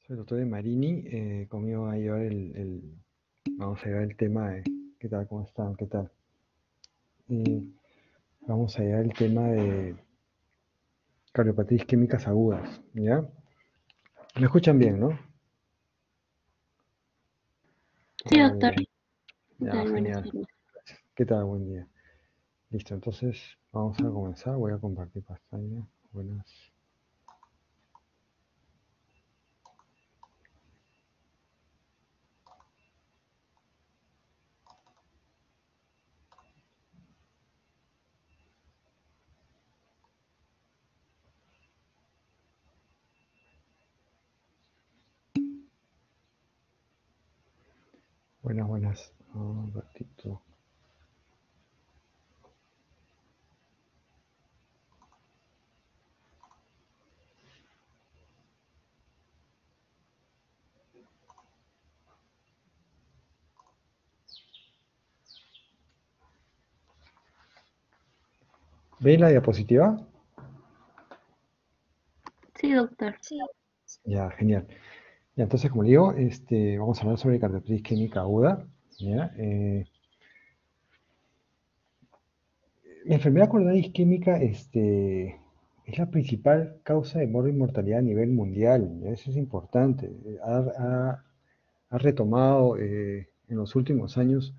Soy el doctor de Marini. Conmigo va a llevar vamos a llevar el tema de, ¿qué tal? ¿Cómo están? ¿Qué tal? Eh, Vamos a llevar el tema de cardiopatías isquémicas agudas, ¿ya? ¿Me escuchan bien, no? Sí, Oh, doctor. ya, ¿Qué ya, tal? Buenas genial. tardes. ¿Qué tal? Buen día. Listo, entonces vamos a comenzar. Voy a compartir pantalla. Buenas. Buenas, buenas. Un ratito. ¿Ven la diapositiva? Sí, doctor. Ya, genial. Ya, entonces, como digo, vamos a hablar sobre cardiopatías isquémica aguda. ¿Ya? La enfermedad coronaria isquémica es la principal causa de muerte y mortalidad a nivel mundial. ¿Ya? Eso es importante. Ha retomado en los últimos años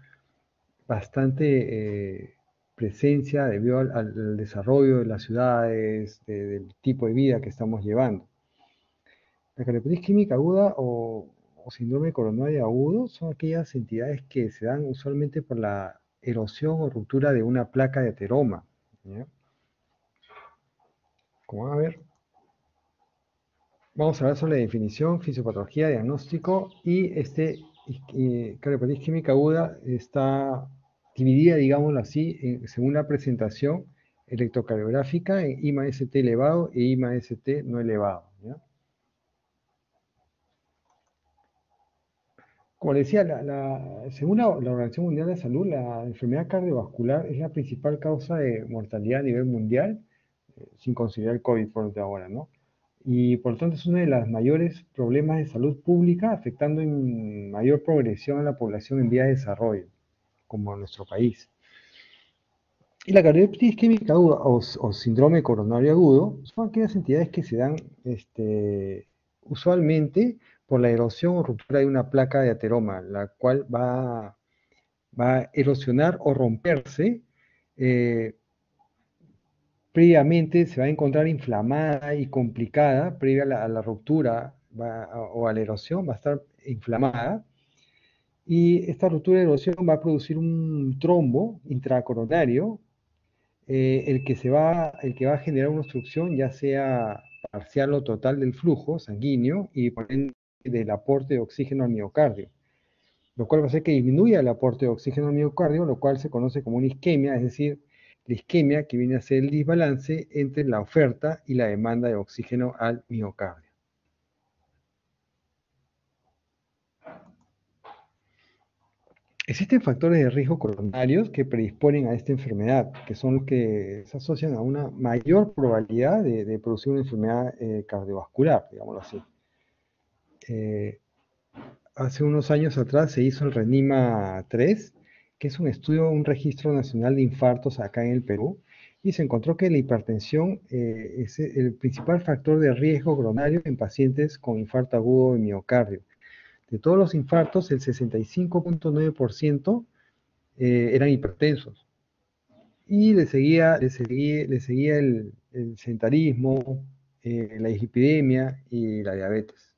bastante presencia debido al desarrollo de las ciudades, del tipo de vida que estamos llevando. La cardiopatía isquémica aguda o síndrome coronario agudo son aquellas entidades que se dan usualmente por la erosión o ruptura de una placa de ateroma. ¿Ya? Como van a ver, vamos a hablar sobre la definición, fisiopatología, diagnóstico y cardiopatía isquémica aguda está dividida, digámoslo así, según la presentación electrocardiográfica en IMA-ST elevado e IMA-ST no elevado. ¿Ya? Como le decía, según la Organización Mundial de Salud, la enfermedad cardiovascular es la principal causa de mortalidad a nivel mundial, sin considerar el COVID por de ahora, ¿no? Y por lo tanto es uno de los mayores problemas de salud pública, afectando en mayor progresión a la población en vía de desarrollo, como en nuestro país. Y la cardiopatía isquémica aguda o síndrome coronario agudo son aquellas entidades que se dan usualmente por la erosión o ruptura de una placa de ateroma, la cual va a erosionar o romperse. eh, Previamente se va a encontrar inflamada y complicada, previa a la ruptura o a la erosión, va a estar inflamada. Y esta ruptura de erosión va a producir un trombo intracoronario, el que va a generar una obstrucción, ya sea parcial o total del flujo sanguíneo y por ende del aporte de oxígeno al miocardio, lo cual va a hacer que disminuya el aporte de oxígeno al miocardio, lo cual se conoce como una isquemia, es decir, la isquemia que viene a ser el desbalance entre la oferta y la demanda de oxígeno al miocardio. Existen factores de riesgo coronarios que predisponen a esta enfermedad, que son los que se asocian a una mayor probabilidad de producir una enfermedad cardiovascular, digámoslo así. Eh, Hace unos años atrás se hizo el RENIMA 3, que es un estudio, un registro nacional de infartos acá en el Perú, y se encontró que la hipertensión es el principal factor de riesgo coronario en pacientes con infarto agudo de miocardio. De todos los infartos, el 65.9% eran hipertensos. Y le seguía el sedentarismo, la dislipidemia y la diabetes.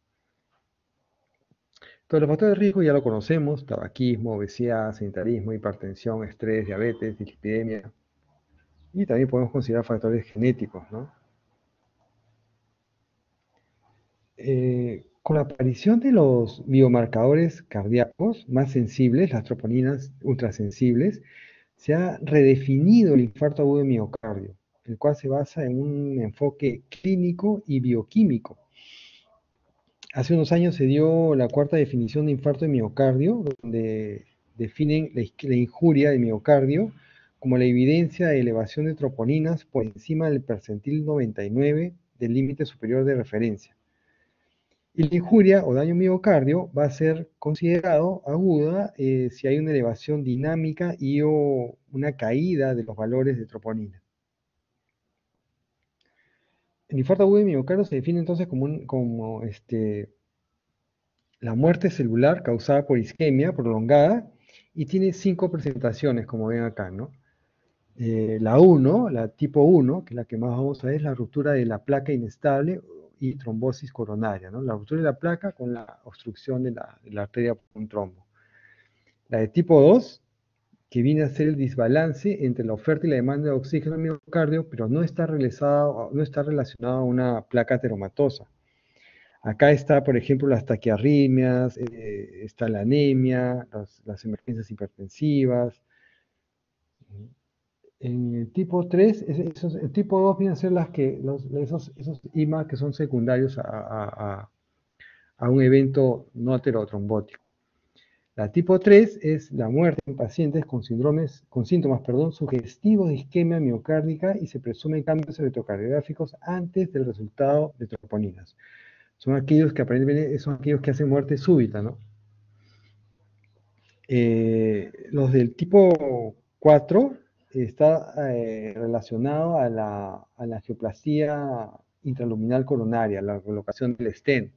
Todos los factores de riesgo ya lo conocemos: tabaquismo, obesidad, sedentarismo, hipertensión, estrés, diabetes, dislipidemia. Y también podemos considerar factores genéticos, ¿no? Con la aparición de los biomarcadores cardíacos más sensibles, las troponinas ultrasensibles, se ha redefinido el infarto agudo de miocardio, el cual se basa en un enfoque clínico y bioquímico. Hace unos años se dio la cuarta definición de infarto de miocardio, donde definen la injuria de miocardio como la evidencia de elevación de troponinas por encima del percentil 99 del límite superior de referencia. Y la injuria o daño miocardio va a ser considerado aguda si hay una elevación dinámica y o una caída de los valores de troponina. El infarto agudo de miocardio se define entonces como la muerte celular causada por isquemia prolongada y tiene 5 presentaciones, como ven acá, ¿no? La 1, la tipo 1, que es la que más vamos a ver, es la ruptura de la placa inestable y trombosis coronaria, ¿no? La ruptura de la placa con la obstrucción de la arteria por un trombo. La de tipo 2, que viene a ser el desbalance entre la oferta y la demanda de oxígeno en el miocardio, pero no está relacionada a una placa ateromatosa. Acá está, por ejemplo, las taquiarritmias, está la anemia, las emergencias hipertensivas. En el tipo 3, el tipo 2 vienen a ser esos IMA que son secundarios a un evento no aterotrombótico. La tipo 3 es la muerte en pacientes con síntomas, sugestivos de isquemia miocárdica y se presumen cambios electrocardiográficos antes del resultado de troponinas. Son aquellos que hacen muerte súbita, ¿no? Los del tipo 4 está relacionado a la angioplastía intraluminal coronaria, la colocación del stent,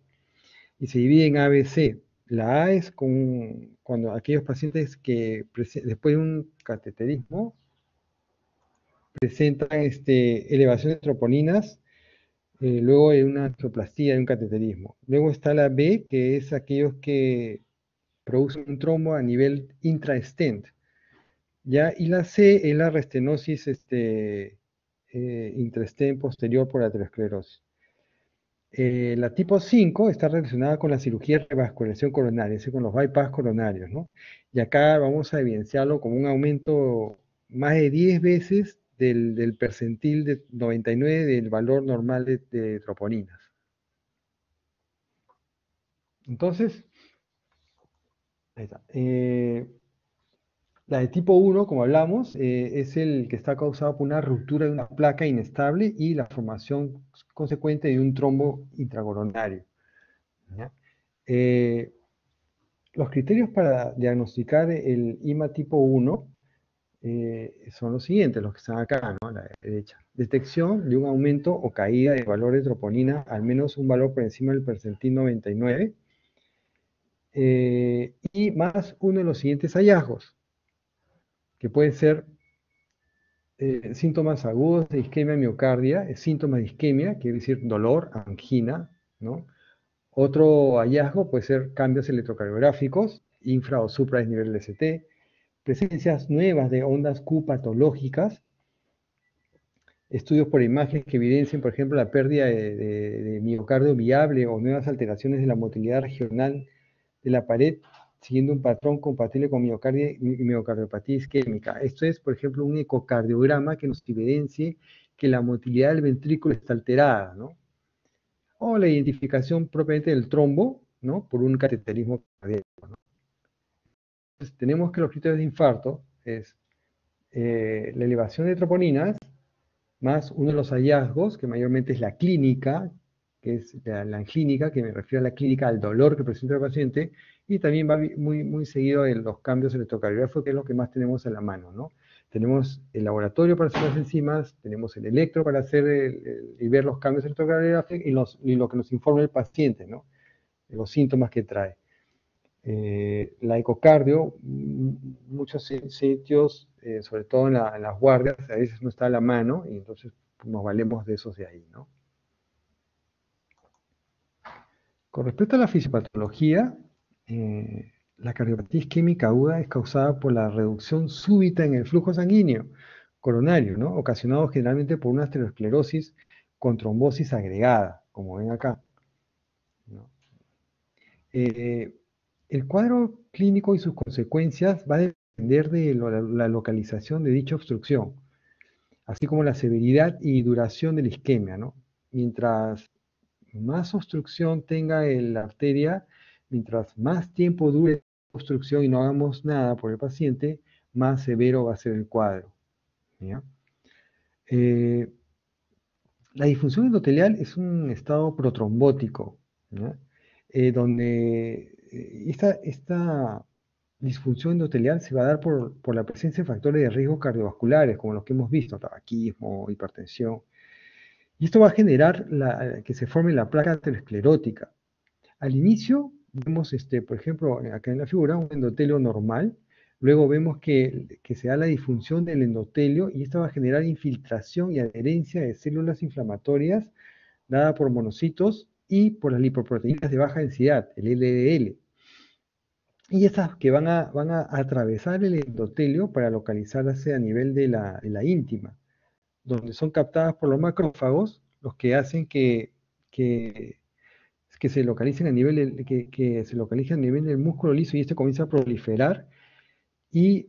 y se divide en A, B, C. La A es cuando aquellos pacientes que después de un cateterismo presentan elevación de troponinas, luego de una angioplastía, de un cateterismo. Luego está la B, que es aquellos que producen un trombo a nivel intra-stent. ¿Ya? Y la C es la restenosis intra-stent posterior por aterosclerosis. La tipo 5 está relacionada con la cirugía de revascularización coronaria, es decir, con los bypass coronarios, ¿no? Y acá vamos a evidenciarlo como un aumento más de 10 veces del percentil de 99 del valor normal de troponinas. Entonces, ahí está. La de tipo 1, como hablamos, es el que está causado por una ruptura de una placa inestable y la formación consecuente de un trombo intracoronario. ¿Ya? Eh, los criterios para diagnosticar el IMA tipo 1 son los siguientes, los que están acá, ¿no? A la derecha. Detección de un aumento o caída de valor de troponina, al menos un valor por encima del percentil 99, y más uno de los siguientes hallazgos, que pueden ser síntomas agudos de isquemia miocardia, síntomas de isquemia, quiere decir dolor, angina, ¿no? Otro hallazgo puede ser cambios electrocardiográficos, infra o supra nivel de ST, presencias nuevas de ondas Q patológicas, estudios por imágenes que evidencien, por ejemplo, la pérdida de miocardio viable o nuevas alteraciones de la motilidad regional de la pared, siguiendo un patrón compatible con miocardiopatía isquémica. Esto es, por ejemplo, un ecocardiograma que nos evidencie que la motilidad del ventrículo está alterada, ¿no? O la identificación propiamente del trombo, ¿no? Por un cateterismo cardíaco, ¿no? Entonces, tenemos que los criterios de infarto es la elevación de troponinas, más uno de los hallazgos, que mayormente es la clínica, que es la clínica, que me refiero a la clínica, al dolor que presenta el paciente, y también va muy, muy seguido en los cambios electrocardiográficos, que es lo que más tenemos a la mano, ¿no? Tenemos el laboratorio para hacer las enzimas, tenemos el electro para hacer y ver los cambios electrocardiográficos y lo que nos informa el paciente, ¿no? Los síntomas que trae. La ecocardio, muchos sitios, sobre todo en las guardias, a veces no está a la mano y entonces nos valemos de esos de ahí, ¿no? Con respecto a la fisiopatología, la cardiopatía isquémica aguda es causada por la reducción súbita en el flujo sanguíneo coronario, ¿no? Ocasionado generalmente por una aterosclerosis con trombosis agregada, como ven acá, ¿no? Eh, el cuadro clínico y sus consecuencias va a depender de la localización de dicha obstrucción, así como la severidad y duración de la isquemia, ¿no? Mientras más obstrucción tenga la arteria, mientras más tiempo dure la obstrucción y no hagamos nada por el paciente, más severo va a ser el cuadro, ¿ya? La disfunción endotelial es un estado protrombótico, ¿ya? donde esta disfunción endotelial se va a dar por la presencia de factores de riesgo cardiovasculares, como los que hemos visto, tabaquismo, hipertensión. Y esto va a generar que se forme la placa aterosclerótica. Al inicio vemos, por ejemplo, acá en la figura, un endotelio normal. Luego vemos que se da la disfunción del endotelio y esto va a generar infiltración y adherencia de células inflamatorias dada por monocitos y por las lipoproteínas de baja densidad, el LDL. Y esas que van a atravesar el endotelio para localizarse a nivel de la íntima, donde son captadas por los macrófagos, los que hacen que se localicen a nivel que se localicen a nivel del músculo liso y este comienza a proliferar y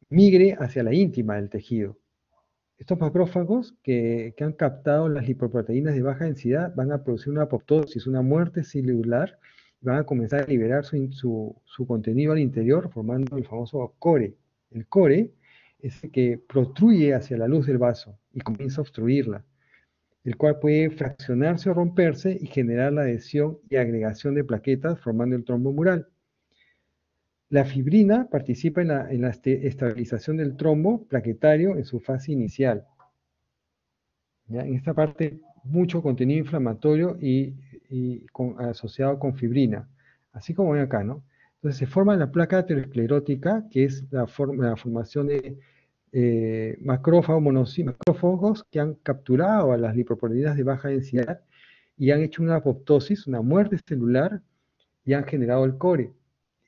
migre hacia la íntima del tejido. Estos macrófagos que han captado las lipoproteínas de baja densidad van a producir una apoptosis, una muerte celular, y van a comenzar a liberar su contenido al interior, formando el famoso core. El core es el que protruye hacia la luz del vaso y comienza a obstruirla, el cual puede fraccionarse o romperse y generar la adhesión y agregación de plaquetas, formando el trombo mural. La fibrina participa en la estabilización del trombo plaquetario en su fase inicial. ¿Ya? En esta parte, mucho contenido inflamatorio asociado con fibrina, así como ven acá, ¿no? Entonces se forma la placa aterosclerótica, que es la formación de macrófagos que han capturado a las lipoproteínas de baja densidad y han hecho una apoptosis, una muerte celular, y han generado el core.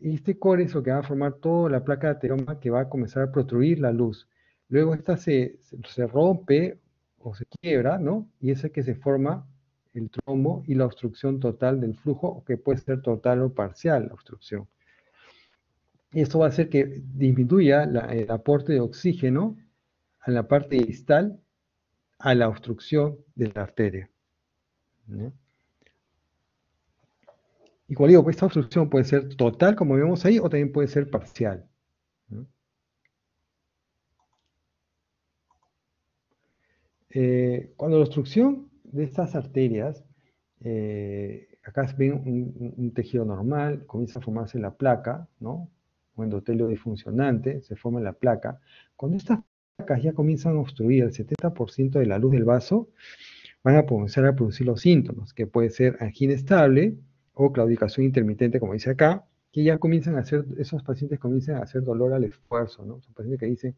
Y este core es lo que va a formar toda la placa de ateroma que va a comenzar a protruir la luz. Luego esta se rompe o se quiebra, ¿no? Y es el que se forma el trombo y la obstrucción total del flujo, que puede ser total o parcial la obstrucción. Y esto va a hacer que disminuya el aporte de oxígeno a la parte distal a la obstrucción de la arteria, ¿no? Y como digo, pues esta obstrucción puede ser total, como vemos ahí, o también puede ser parcial, ¿no? Cuando la obstrucción de estas arterias, acá se ve un tejido normal, comienza a formarse la placa, ¿no? Un endotelio disfuncionante, se forma la placa. Cuando estas placas ya comienzan a obstruir el 70% de la luz del vaso, van a comenzar a producir los síntomas, que puede ser angina estable o claudicación intermitente, como dice acá, que ya comienzan a hacer, esos pacientes comienzan a hacer dolor al esfuerzo, ¿no? Son pacientes que dicen,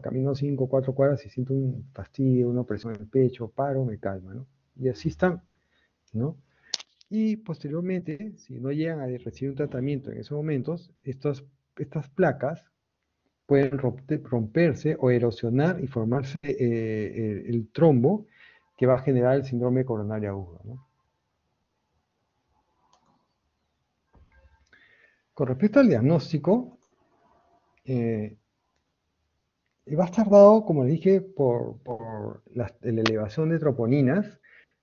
camino 5 o 4 cuadras y siento un fastidio, una presión en el pecho, paro, me calma, ¿no? Y así están, ¿no? Y posteriormente, si no llegan a recibir un tratamiento en esos momentos, estas placas pueden romperse o erosionar y formarse el trombo que va a generar el síndrome coronario agudo, ¿no? Con respecto al diagnóstico, va a estar dado, como les dije, por la elevación de troponinas,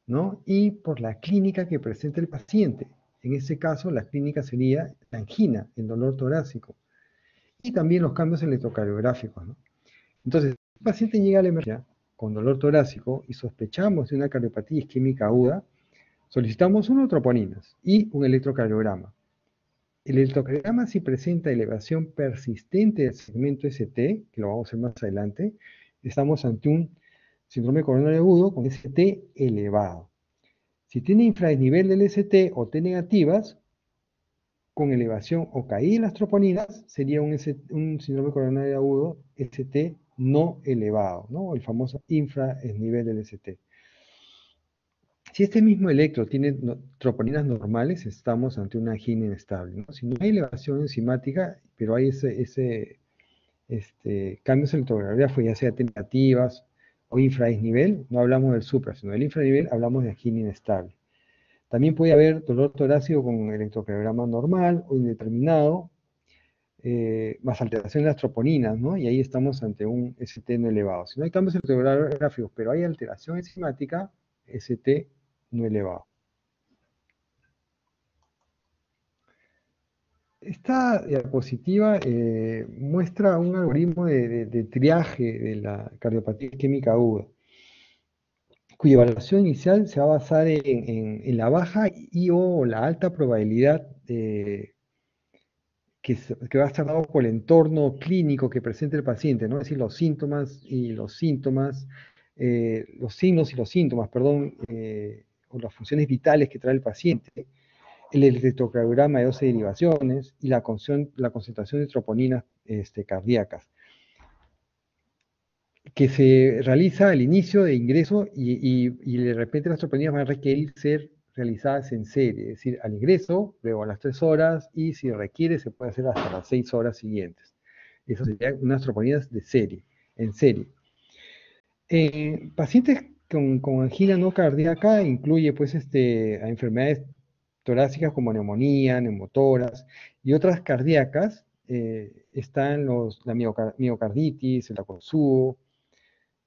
¿no? Y por la clínica que presenta el paciente. En ese caso, la clínica sería la angina, el dolor torácico, y también los cambios electrocardiográficos, ¿no? Entonces, si el paciente llega a la emergencia con dolor torácico y sospechamos de una cardiopatía isquémica aguda, solicitamos unas troponinas y un electrocardiograma. El electrocardiograma, si presenta elevación persistente del segmento ST, que lo vamos a ver más adelante, estamos ante un síndrome coronario agudo con ST elevado. Si tiene infradesnivel del ST o T negativas, con elevación o caída en las troponinas, sería un síndrome coronario agudo ST no elevado, ¿no? El famoso infradesnivel del ST. Si este mismo electro tiene troponinas normales, estamos ante una angina inestable, ¿no? Si no hay elevación enzimática, pero hay cambios electrográficos, ya sea tentativas o infradesnivel, no hablamos del supra, sino del infranivel, hablamos de angina inestable. También puede haber dolor torácico con electrocardiograma normal o indeterminado, más alteración en las troponinas, ¿no? Y ahí estamos ante un ST no elevado. Si no hay cambios electrográficos, pero hay alteración enzimática, ST no elevado. Esta diapositiva muestra un algoritmo de triaje de la cardiopatía isquémica aguda. cuya evaluación inicial se va a basar en la baja y o la alta probabilidad que va a estar dado por el entorno clínico que presenta el paciente, ¿no? Es decir, los síntomas y los síntomas, los signos y los síntomas, perdón, o las funciones vitales que trae el paciente, el electrocardiograma de 12 derivaciones y la concentración de troponinas cardíacas, que se realiza al inicio de ingreso y de repente las troponinas van a requerir ser realizadas en serie, es decir, al ingreso, luego a las 3 horas y si requiere se puede hacer hasta las 6 horas siguientes. Eso serían unas troponinas de serie, en serie. Pacientes con angina no cardíaca incluye pues a enfermedades torácicas como neumonía, neumotoras y otras cardíacas. Están la miocarditis, el ACOSUO,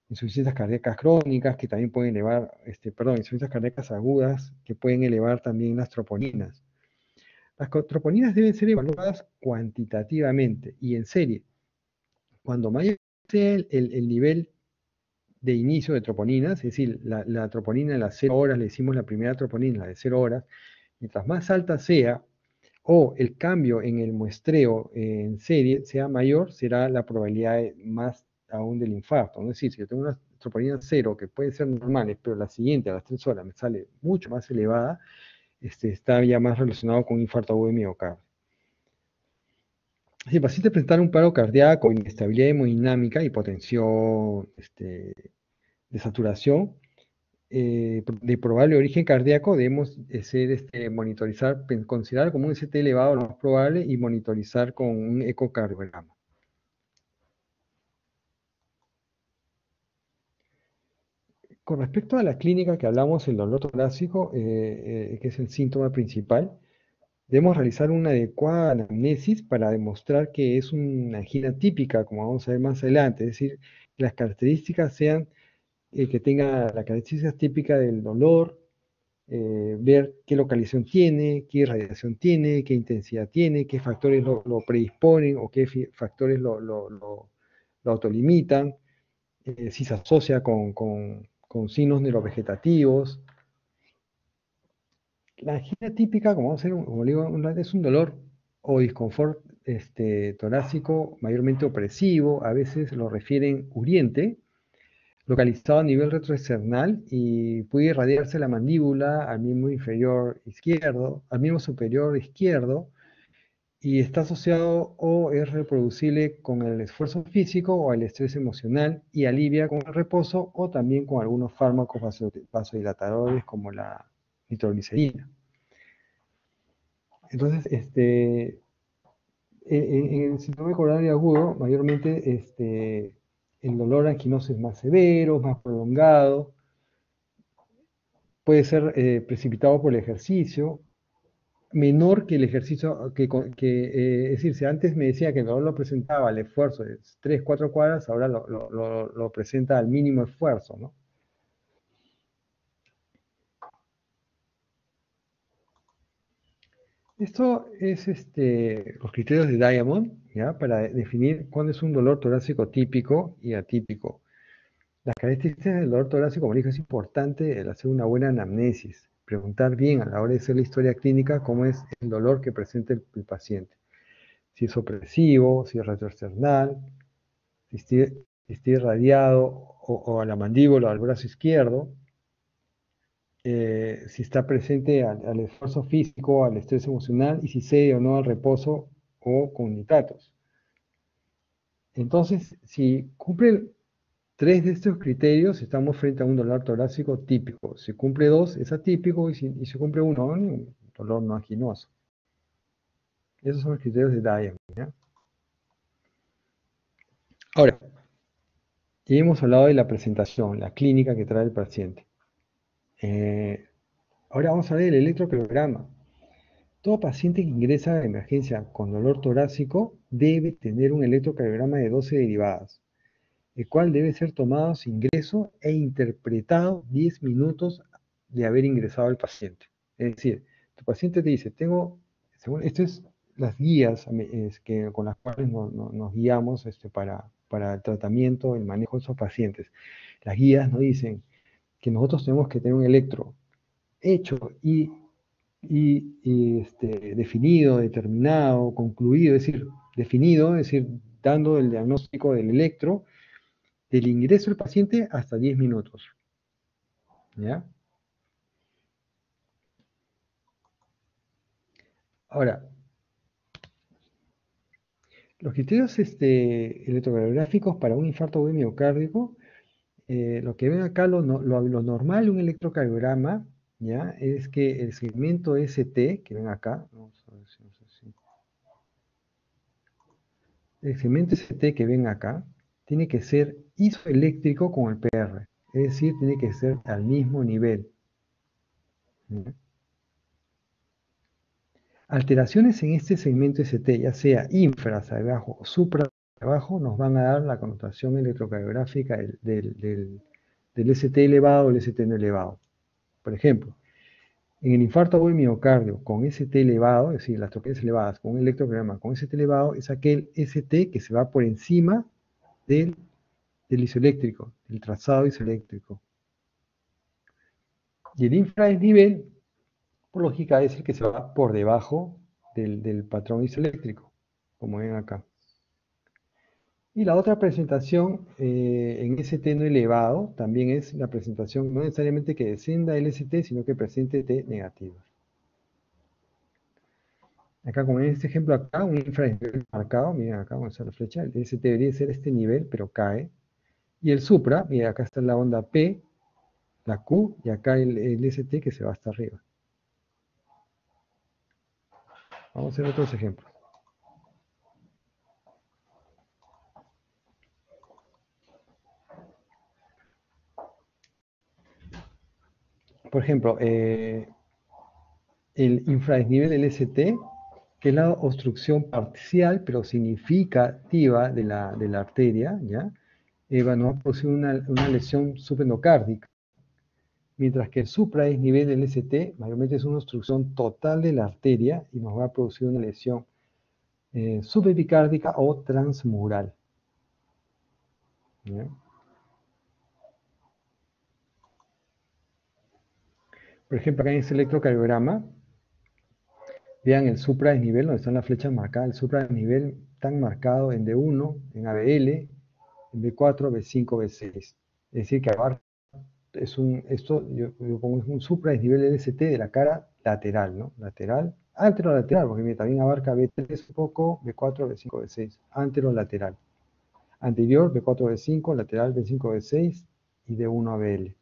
insuficiencias cardíacas crónicas que también pueden elevar, insuficiencias cardíacas agudas que pueden elevar también las troponinas. Las troponinas deben ser evaluadas cuantitativamente y en serie. Cuando mayor sea el nivel de inicio de troponinas, es decir, la troponina en las 0 horas, le decimos la primera troponina, la de 0 horas, mientras más alta sea, o el cambio en el muestreo en serie sea mayor, será la probabilidad más aún del infarto. Es decir, si yo tengo una troponina 0, que puede ser normales, pero la siguiente a las 3 horas me sale mucho más elevada, está ya más relacionado con un infarto agudo de miocardio. Si el paciente presenta un paro cardíaco, inestabilidad hemodinámica, hipotensión, de saturación, de probable origen cardíaco, debemos monitorizar, considerar como un ST elevado lo más probable y monitorizar con un ecocardiograma. Con respecto a la clínica que hablamos, el dolor torácico, que es el síntoma principal, debemos realizar una adecuada anamnesis para demostrar que es una angina típica, como vamos a ver más adelante, es decir, que las características sean que tenga la característica típica del dolor, ver qué localización tiene, qué radiación tiene, qué intensidad tiene, qué factores lo predisponen o qué factores lo autolimitan, si se asocia con signos neurovegetativos. La angina típica, como vamos a ver, como digo, es un dolor o disconfort torácico mayormente opresivo, a veces lo refieren uriente, localizado a nivel retroesternal y puede irradiarse la mandíbula al miembro inferior izquierdo, al miembro superior izquierdo, y está asociado o es reproducible con el esfuerzo físico o el estrés emocional y alivia con el reposo o también con algunos fármacos vasodilatadores como la nitroglicerina. Entonces, en el síndrome coronario agudo, mayormente el dolor anquinoso es más severo, más prolongado, puede ser precipitado por el ejercicio, menor que el ejercicio, es decir, si antes me decía que el dolor lo presentaba al esfuerzo de 3, 4 cuadras, ahora lo presenta al mínimo esfuerzo, ¿no? Esto es los criterios de Diamond, ¿ya? Para definir cuándo es un dolor torácico típico y atípico. Las características del dolor torácico, como dije, es importante el hacer una buena anamnesis, preguntar bien a la hora de hacer la historia clínica cómo es el dolor que presenta el paciente. Si es opresivo, si es retroesternal, si está irradiado o a la mandíbula o al brazo izquierdo, si está presente al esfuerzo físico, al estrés emocional y si cede o no al reposo o con nitratos. Entonces, si cumple 3 de estos criterios, estamos frente a un dolor torácico típico. Si cumple 2, es atípico, y si cumple 1, un dolor no anginoso. Esos son los criterios de Diamond, ¿ya? Ahora, ya hemos hablado de la presentación, la clínica que trae el paciente. Ahora vamos a ver el electrocardiograma. Todo paciente que ingresa a emergencia con dolor torácico debe tener un electrocardiograma de 12 derivadas, el cual debe ser tomado sin ingreso e interpretado 10 minutos de haber ingresado al paciente. Es decir, tu paciente te dice, según estas es las guías con las cuales nos guiamos para el tratamiento, el manejo de esos pacientes. Las guías nos dicen, que nosotros tenemos que tener un electro hecho y definido, determinado, concluido, es decir, definido, es decir, dando el diagnóstico del electro, del ingreso del paciente hasta 10 minutos. ¿Ya? Ahora, los criterios electrocardiográficos para un infarto agudo miocárdico, lo que ven acá, lo normal de un electrocardiograma, ¿ya? Es que el segmento ST, que ven acá, vamos a ver si no sé si- el segmento ST que ven acá, tiene que ser isoeléctrico con el PR, es decir, tiene que ser al mismo nivel. ¿Ya? Alteraciones en este segmento ST, ya sea infra hacia abajo o supra hacia abajo, nos van a dar la connotación electrocardiográfica del ST elevado o el ST no elevado. Por ejemplo, en el infarto agudo del miocardio con ST elevado, es decir, las troponías elevadas con un electrocardiograma con ST elevado, es aquel ST que se va por encima del isoeléctrico, del trazado isoeléctrico. Y el infradesnivel, por lógica, es el que se va por debajo del patrón isoeléctrico, como ven acá. Y la otra presentación en ST no elevado también es la presentación no necesariamente que descienda el ST, sino que presente T negativa. Acá, como en este ejemplo acá, un infranivel marcado, miren acá, vamos a hacer la flecha, el ST debería ser este nivel, pero cae. Y el supra, miren acá está la onda P, la Q, y acá el ST que se va hasta arriba. Vamos a hacer otros ejemplos. Por ejemplo, el infradesnivel del ST, que es la obstrucción parcial pero significativa de la arteria, ¿ya? Nos va a producir una lesión supraendocárdica, mientras que el supradesnivel del ST mayormente es una obstrucción total de la arteria y nos va a producir una lesión subepicárdica o transmural. ¿Ya? Por ejemplo, acá en este electrocardiograma, vean el supradesnivel, donde están las flechas marcadas, el supradesnivel tan marcado en D1, en ABL, en B4, B5, B6. Es decir, que abarca, yo pongo un supradesnivel LST de la cara lateral, ¿no? Lateral, anterolateral, porque también abarca B3 un poco, B4, B5, B6, anterolateral. Anterior, B4, B5, lateral, B5, B6 y D1 a BL.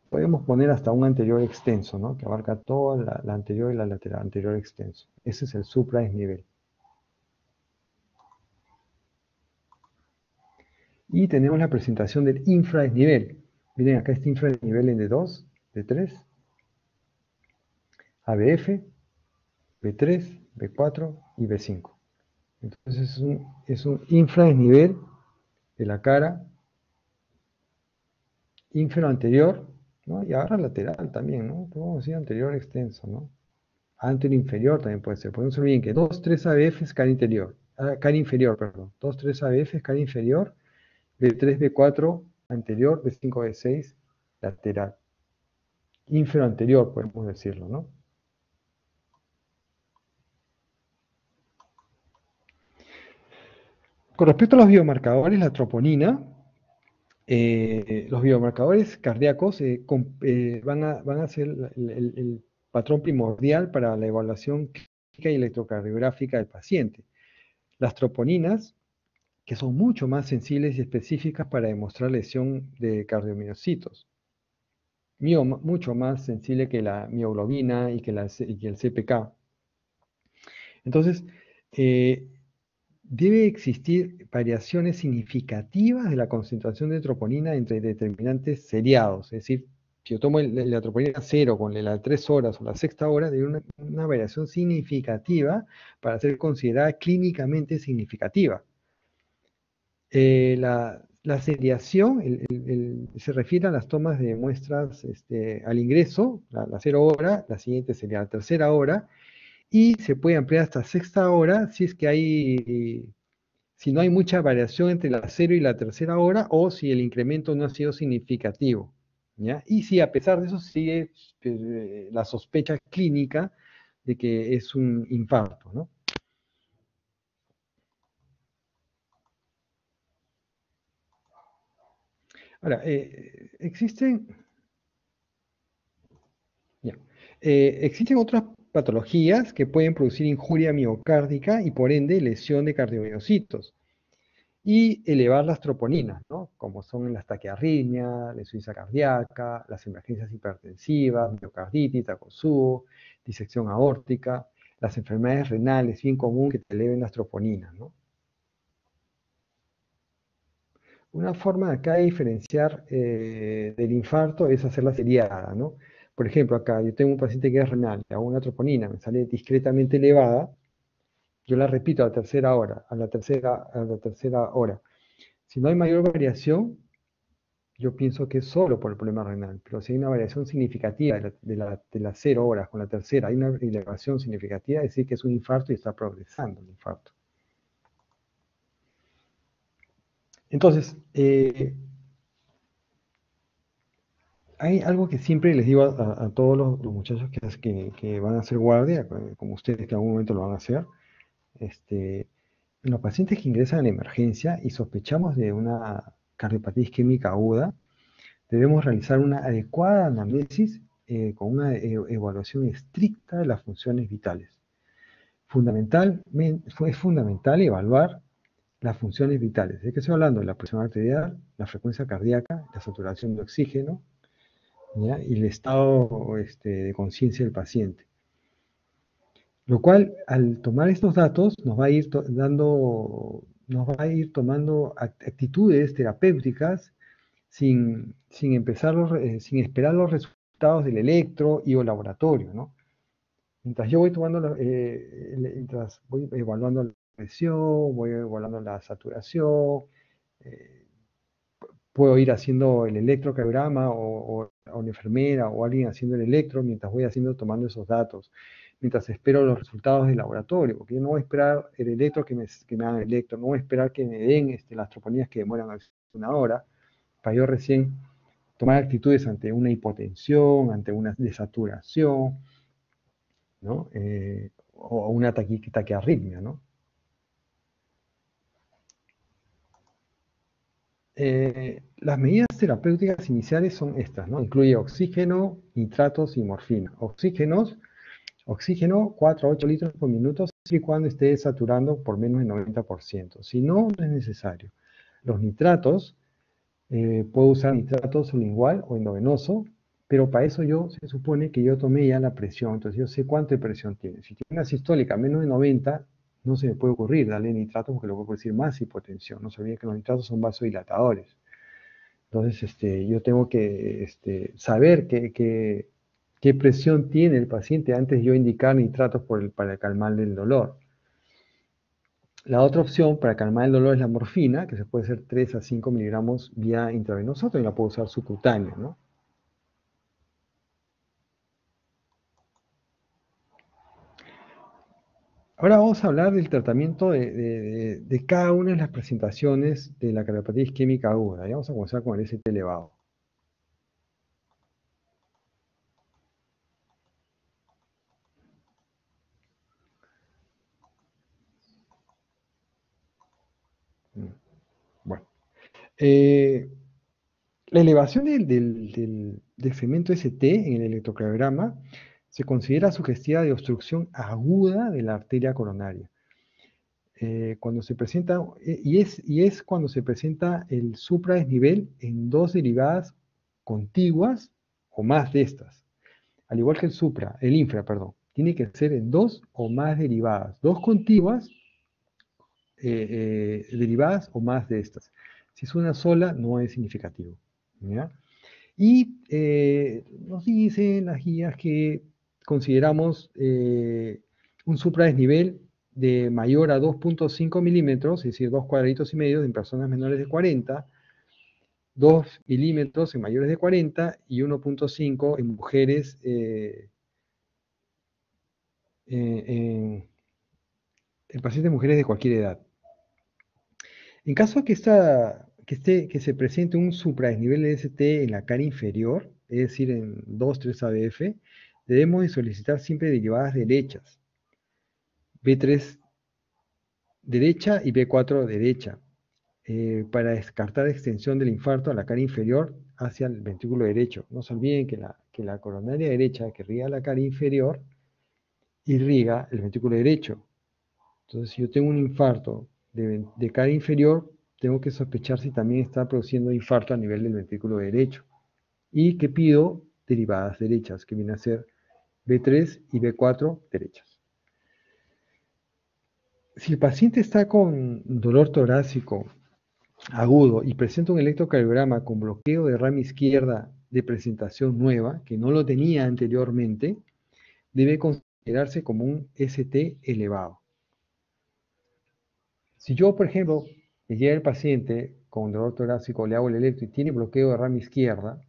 Podemos poner hasta un anterior extenso, ¿no? Que abarca toda la anterior y la lateral, anterior extenso. Ese es el supradesnivel. Y tenemos la presentación del infradesnivel. Miren acá este infradesnivel en D2, D3, ABF, B3, B4 y B5. Entonces es un infradesnivel de la cara inferior anterior, ¿no? Y ahora lateral también, ¿no? Podemos decir anterior extenso, ¿no? Anterior inferior también puede ser. Podemos olvidar que 2, 3 ABF es cara interior, cara inferior, perdón. 2, 3 ABF es cara inferior, B3, B4 anterior, B5, B6 lateral. Inferior anterior, podemos decirlo, ¿no? Con respecto a los biomarcadores, la troponina, los biomarcadores cardíacos van a ser el patrón primordial para la evaluación clínica y electrocardiográfica del paciente. Las troponinas, que son mucho más sensibles y específicas para demostrar lesión de cardiomiocitos, mucho más sensible que la mioglobina y que el CPK. Entonces, debe existir variaciones significativas de la concentración de troponina entre determinantes seriados. Es decir, si yo tomo la troponina 0 con la 3 horas o la sexta hora, debe una variación significativa para ser considerada clínicamente significativa. La seriación se refiere a las tomas de muestras al ingreso, la 0 hora, la siguiente sería la tercera hora, y se puede ampliar hasta sexta hora si no hay mucha variación entre la 0 y la tercera hora o si el incremento no ha sido significativo. ¿ya? Y si a pesar de eso sigue la sospecha clínica de que es un infarto, ¿no? Ahora, ya. Existen otras patologías que pueden producir injuria miocárdica y por ende lesión de cardiomiocitos y elevar las troponinas, ¿no? Como son las taquiarritmias, la insuficiencia cardíaca, las emergencias hipertensivas, miocarditis, TACOSUB, disección aórtica, las enfermedades renales, bien común que te eleven las troponinas, ¿no? Una forma acá de diferenciar del infarto es hacer la seriada, ¿no? Por ejemplo, acá yo tengo un paciente que es renal, le hago una troponina, me sale discretamente elevada, yo la repito a la tercera hora, a la tercera hora. Si no hay mayor variación, yo pienso que es solo por el problema renal, pero si hay una variación significativa de las 0 horas con la tercera, hay una elevación significativa, es decir que es un infarto y está progresando el infarto. Entonces, hay algo que siempre les digo a todos los muchachos que van a hacer guardia, como ustedes que en algún momento lo van a hacer, en los pacientes que ingresan a la emergencia y sospechamos de una cardiopatía isquémica aguda, debemos realizar una adecuada anamnesis con una evaluación estricta de las funciones vitales. Es fundamental evaluar las funciones vitales. ¿De qué estoy hablando? La presión arterial, la frecuencia cardíaca, la saturación de oxígeno, ¿ya? Y el estado de conciencia del paciente. Lo cual, al tomar estos datos, nos va a ir tomando actitudes terapéuticas sin esperar los resultados del electro y o laboratorio, ¿no? Mientras yo voy mientras voy evaluando la presión, voy evaluando la saturación, eh, puedo ir haciendo el electrocardiograma o la enfermera o alguien haciendo el electro mientras voy tomando esos datos, mientras espero los resultados del laboratorio, porque yo no voy a esperar el electro que me hagan el electro, no voy a esperar que me den las troponías que demoran a veces 1 hora, para yo recién tomar actitudes ante una hipotensión, ante una desaturación, ¿no? O una taquiarritmia, ¿no? Las medidas terapéuticas iniciales son estas, ¿no? Incluye oxígeno, nitratos y morfina. Oxígeno 4 a 8 litros por minuto, siempre y cuando esté saturando por menos del 90%. Si no, no es necesario. Los nitratos, puedo usar nitrato sublingual o endovenoso, pero para eso se supone que yo tomé ya la presión, entonces yo sé cuánto de presión tiene. Si tiene una sistólica menos de 90, no se me puede ocurrir darle nitrato porque luego puede producir más hipotensión. No se olviden que los nitratos son vasodilatadores. Entonces, yo tengo que saber qué presión tiene el paciente antes de yo indicar nitratos para calmarle el dolor. La otra opción para calmar el dolor es la morfina, que se puede hacer 3 a 5 miligramos vía intravenosa, también la puedo usar subcutánea, ¿no? Ahora vamos a hablar del tratamiento de cada una de las presentaciones de la cardiopatía isquémica aguda. Y vamos a comenzar con el ST elevado. Bueno, eh, la elevación del segmento ST en el electrocardiograma se considera sugestiva de obstrucción aguda de la arteria coronaria. Cuando se presenta, y es cuando se presenta el supradesnivel en dos derivadas contiguas o más de estas. Al igual que el infra, perdón, tiene que ser en dos o más derivadas, dos contiguas, derivadas o más de estas. Si es una sola, no es significativo, ¿ya? Y nos dicen las guías que consideramos un supradesnivel de mayor a 2.5 milímetros, es decir, 2 cuadraditos y medio en personas menores de 40, 2 milímetros en mayores de 40 y 1.5 en mujeres en, en pacientes mujeres de cualquier edad. En caso que que se presente un supradesnivel LST en la cara inferior, es decir, en 2-3 ABF, debemos de solicitar siempre derivadas derechas. B3 derecha y B4 derecha, para descartar extensión del infarto a la cara inferior hacia el ventrículo derecho. No se olviden que la coronaria derecha, que irriga la cara inferior, irriga el ventrículo derecho. Entonces, si yo tengo un infarto de cara inferior, tengo que sospechar si también está produciendo infarto a nivel del ventrículo derecho. Y que pido derivadas derechas, que viene a ser B3 y B4 derechas. Si el paciente está con dolor torácico agudo y presenta un electrocardiograma con bloqueo de rama izquierda de presentación nueva, que no lo tenía anteriormente, debe considerarse como un ST elevado. Si yo, por ejemplo, le llega el paciente con dolor torácico, le hago el electro y tiene bloqueo de rama izquierda,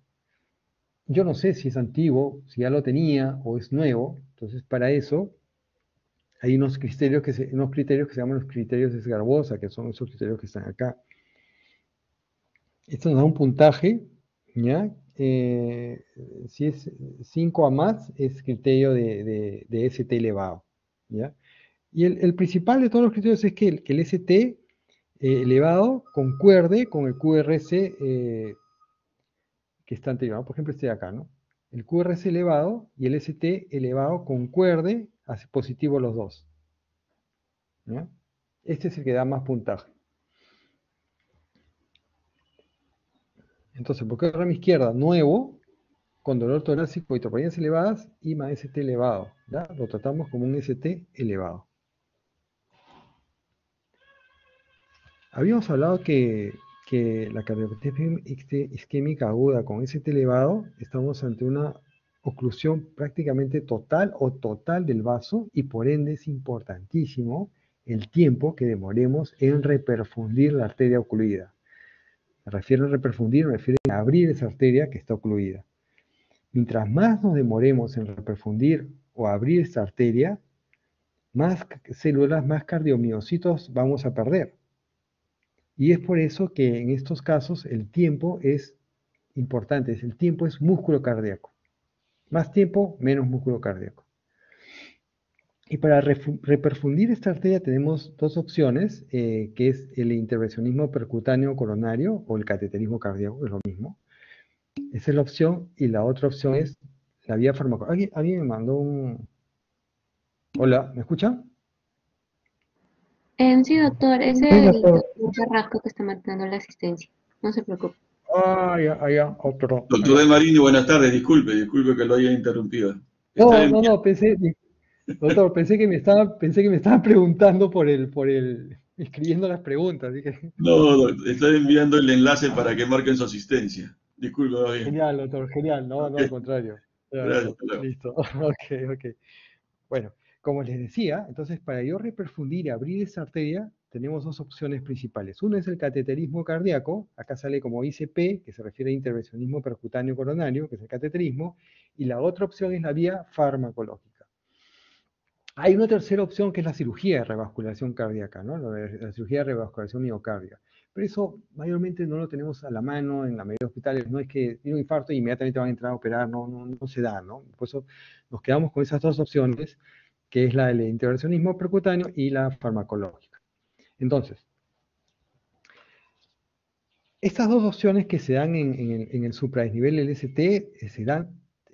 yo no sé si es antiguo, si ya lo tenía o es nuevo. Entonces, para eso hay unos criterios que se llaman los criterios de Sgarbosa, que son esos criterios que están acá. Esto nos da un puntaje, ¿ya? Si es 5 a más, es criterio de ST elevado, ¿ya? Y el principal de todos los criterios es que el ST elevado concuerde con el QRS que está anterior, ¿no? Por ejemplo, este de acá, ¿no? El QRS elevado y el ST elevado concuerde, hace positivo los dos, ¿ya? Este es el que da más puntaje. Entonces, bloqueo de rama izquierda, nuevo, con dolor torácico y troponías elevadas y más ST elevado, ¿ya? Lo tratamos como un ST elevado. Habíamos hablado que la cardiopatía isquémica aguda con ST elevado, estamos ante una oclusión prácticamente total o total del vaso y por ende es importantísimo el tiempo que demoremos en reperfundir la arteria ocluida. Me refiero a reperfundir, me refiero a abrir esa arteria que está ocluida. Mientras más nos demoremos en reperfundir o abrir esta arteria, más células, más cardiomiocitos vamos a perder. Y es por eso que en estos casos el tiempo es importante, el tiempo es músculo cardíaco. Más tiempo, menos músculo cardíaco. Y para reperfundir esta arteria tenemos dos opciones, que es el intervencionismo percutáneo coronario o el cateterismo cardíaco, que es lo mismo. Esa es la opción, y la otra opción es la vía farmacológica. ¿Alguien me mandó un... Hola, ¿me escuchan? Sí, doctor, es Sí, el doctor. doctor Carrasco que está manteniendo la asistencia. No se preocupe. Ya, oh, perdón. Doctor De Marini, buenas tardes. Disculpe que lo haya interrumpido. Está en- No, doctor, pensé que me estaban preguntando escribiendo las preguntas, así que, no, está enviando el enlace para que marquen su asistencia. Disculpe, va bien. genial, doctor, genial, no, Ok, no, al contrario. Ya, gracias. ya, Hasta luego. listo, ok. Bueno, como les decía, entonces para yo reperfundir y abrir esa arteria, tenemos dos opciones principales. Una es el cateterismo cardíaco, acá sale como ICP, que se refiere a intervencionismo percutáneo coronario, que es el cateterismo, y la otra opción es la vía farmacológica. Hay una tercera opción que es la cirugía de revascularización cardíaca, ¿no? La cirugía de revascularización miocárdica. Pero eso mayormente no lo tenemos a la mano en la mayoría de hospitales. No es que tiene un infarto e inmediatamente van a entrar a operar, no se da, ¿no? Por eso nos quedamos con esas dos opciones, que es la del intervencionismo percutáneo y la farmacológica. Entonces, estas dos opciones que se dan en el supradesnivel LST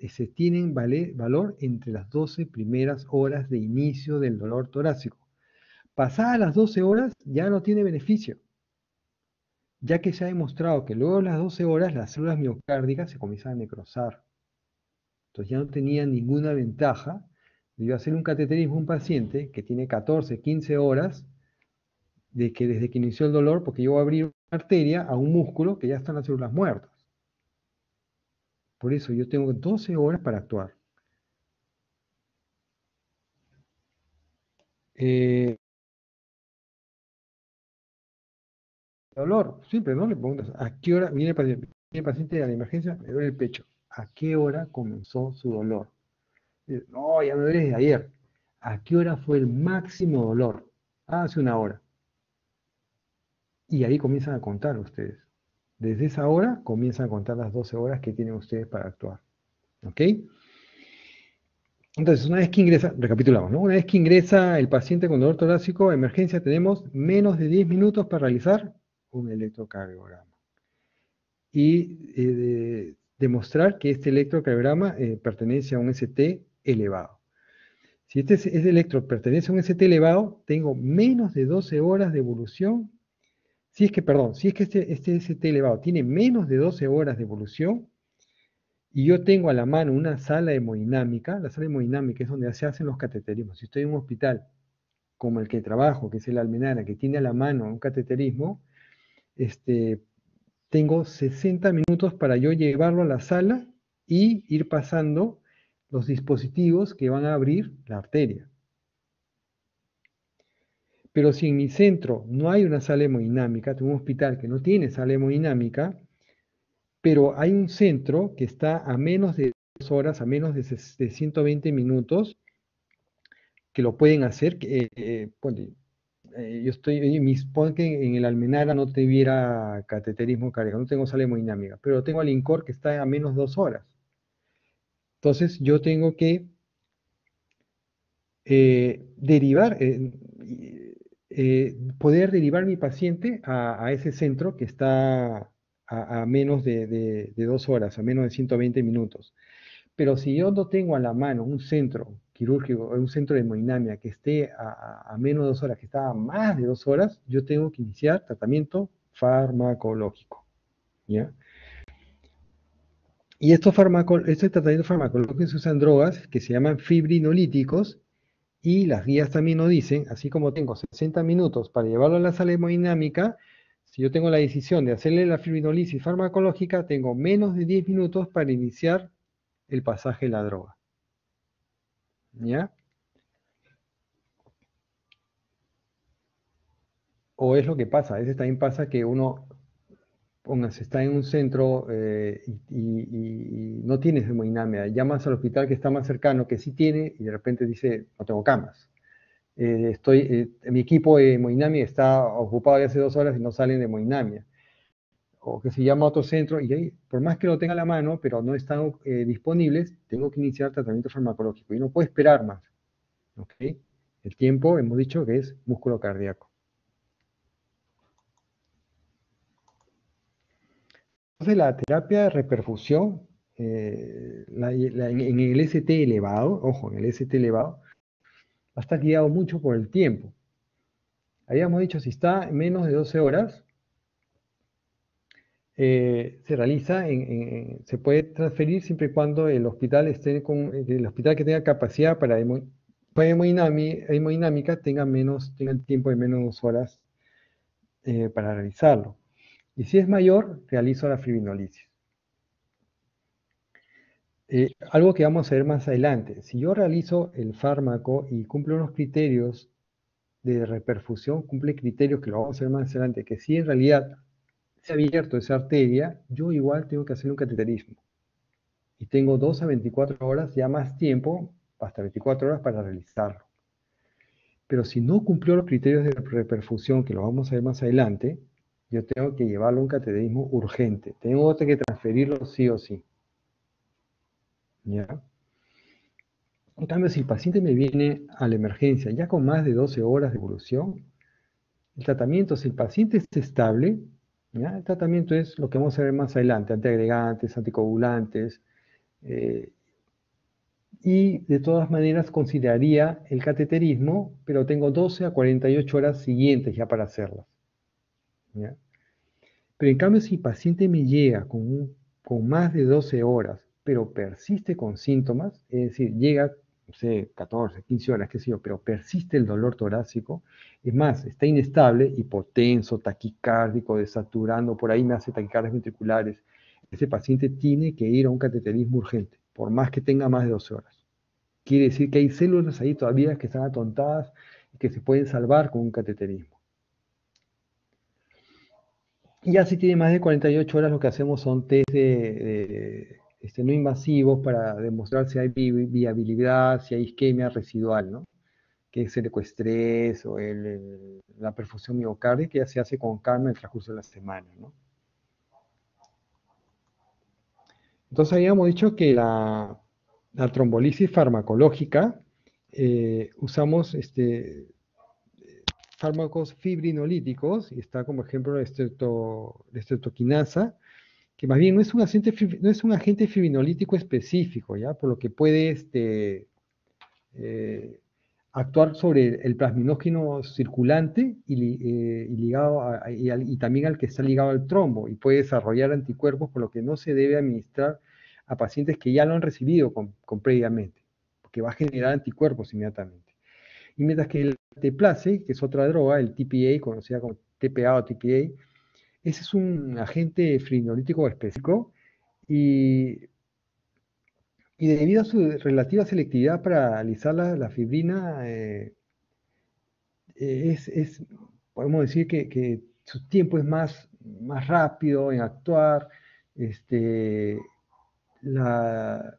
se tienen valor entre las 12 primeras horas de inicio del dolor torácico. Pasadas las 12 horas ya no tiene beneficio, ya que se ha demostrado que luego de las 12 horas las células miocárdicas se comienzan a necrosar. Entonces ya no tenía ninguna ventaja de yo hacer un cateterismo a un paciente que tiene 14, 15 horas desde que inició el dolor, porque yo voy a abrir una arteria a un músculo que ya están las células muertas. Por eso yo tengo 12 horas para actuar. Eh, Dolor, siempre, ¿no? Le preguntas, ¿a qué hora viene el paciente a la emergencia? Me duele el pecho. ¿A qué hora comenzó su dolor? No, ya me duele desde ayer. ¿A qué hora fue el máximo dolor? Hace una hora. Y ahí comienzan a contar ustedes. Desde esa hora comienzan a contar las 12 horas que tienen ustedes para actuar. ¿Ok? Entonces, una vez que ingresa, recapitulamos, ¿no? Una vez que ingresa el paciente con dolor torácico, emergencia, tenemos menos de 10 minutos para realizar un electrocardiograma. Y demostrar que este electrocardiograma pertenece a un ST elevado. Si este electro pertenece a un ST elevado, tengo menos de 12 horas de evolución. Si es que este ST elevado tiene menos de 12 horas de evolución, y yo tengo a la mano una sala hemodinámica, la sala hemodinámica es donde se hacen los cateterismos. Si estoy en un hospital como el que trabajo, que es el Almenara, que tiene a la mano un cateterismo, tengo 60 minutos para yo llevarlo a la sala y ir pasando los dispositivos que van a abrir la arteria. Pero si en mi centro no hay una sala hemodinámica, tengo un hospital que no tiene sala hemodinámica, pero hay un centro que está a menos de 2 horas, a menos de 120 minutos, que lo pueden hacer. Yo pongo que en el Almenara no tuviera cateterismo cardíaco, no tengo sala hemodinámica, pero tengo al INCOR que está a menos 2 horas. Entonces yo tengo que poder derivar mi paciente a ese centro que está a menos de 2 horas, a menos de 120 minutos. Pero si yo no tengo a la mano un centro quirúrgico, un centro de hemodinamia que esté a menos de 2 horas, que está a más de 2 horas, yo tengo que iniciar tratamiento farmacológico. ¿Ya? Y este tratamiento farmacológico se usan drogas que se llaman fibrinolíticos, y las guías también nos dicen, así como tengo 60 minutos para llevarlo a la sala hemodinámica, si yo tengo la decisión de hacerle la fibrinolisis farmacológica, tengo menos de 10 minutos para iniciar el pasaje de la droga. ¿Ya? O es lo que pasa, a veces también pasa que uno, póngase, está en un centro y no tienes hemodinamia, llamas al hospital que está más cercano, que sí tiene, y de repente dice, no tengo camas. Mi equipo de hemodinamia está ocupado ya hace 2 horas y no salen de hemodinamia. O que se llama a otro centro, y ahí, por más que lo tenga a la mano, pero no están disponibles, tengo que iniciar tratamiento farmacológico, y no puedo esperar más. ¿Ok? El tiempo, hemos dicho que es músculo cardíaco. Entonces, la terapia de reperfusión, en el ST elevado, ojo, en el ST elevado, va a estar guiado mucho por el tiempo. Habíamos dicho, si está en menos de 12 horas, se realiza, se puede transferir siempre y cuando el hospital el hospital que tenga capacidad para hemodinámica tenga el tiempo de menos horas para realizarlo. Y si es mayor, realizo la fibrinolisis. Algo que vamos a ver más adelante, si yo realizo el fármaco y cumple unos criterios de reperfusión, cumple criterios que lo vamos a ver más adelante, que si en realidad se ha abierto esa arteria, yo igual tengo que hacer un cateterismo. Y tengo 2 a 24 horas, ya más tiempo, hasta 24 horas para realizarlo. Pero si no cumplió los criterios de reperfusión, que lo vamos a ver más adelante, yo tengo que llevarlo a un cateterismo urgente. Tengo que transferirlo sí o sí. ¿Ya? En cambio, si el paciente me viene a la emergencia ya con más de 12 horas de evolución, el tratamiento, si el paciente es estable, ¿ya? El tratamiento es lo que vamos a ver más adelante, antiagregantes, anticoagulantes, y de todas maneras consideraría el cateterismo, pero tengo 12 a 48 horas siguientes ya para hacerlas. ¿Ya? Pero en cambio, si el paciente me llega con más de 12 horas, pero persiste con síntomas, es decir, llega, no sé, 14, 15 horas, qué sé yo, pero persiste el dolor torácico, es más, está inestable, hipotenso, taquicárdico, desaturando, por ahí me hace taquicardias ventriculares, ese paciente tiene que ir a un cateterismo urgente, por más que tenga más de 12 horas. Quiere decir que hay células ahí todavía que están atontadas y que se pueden salvar con un cateterismo. Y ya si tiene más de 48 horas, lo que hacemos son test no invasivos para demostrar si hay viabilidad, si hay isquemia residual, ¿no? Que es el ecoestrés o la perfusión miocárdica, que ya se hace con calma en el transcurso de la semana, ¿no? Entonces habíamos dicho que la trombolisis farmacológica, usamos fármacos fibrinolíticos, y está como ejemplo la estreptoquinasa, que más bien no es no es un agente fibrinolítico específico, ¿ya? Por lo que puede eh, actuar sobre el plasminógeno circulante y ligado y también al que está ligado al trombo, y puede desarrollar anticuerpos, por lo que no se debe administrar a pacientes que ya lo han recibido previamente, porque va a generar anticuerpos inmediatamente. Y mientras que el teplase, que es otra droga, el TPA, conocida como TPA o TPA, ese es un agente fibrinolítico específico y, y debido a su relativa selectividad para alisar la fibrina, podemos decir que su tiempo es más rápido en actuar. Este, la,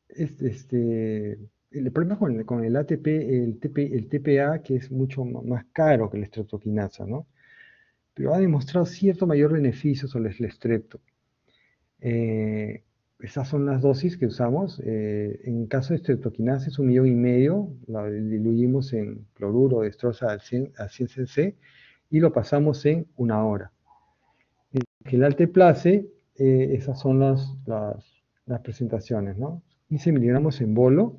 es- este, el problema con el ATP, el TPA, que es mucho más caro que la estreptoquinasa, ¿no? Pero ha demostrado cierto mayor beneficio sobre el estrepto. Eh, Esas son las dosis que usamos. En caso de estreptoquinasa es 1,5 millones, la diluimos en cloruro de estroza a 100 cc y lo pasamos en 1 hora. En el alteplase, esas son las presentaciones, ¿no? 15 miligramos en bolo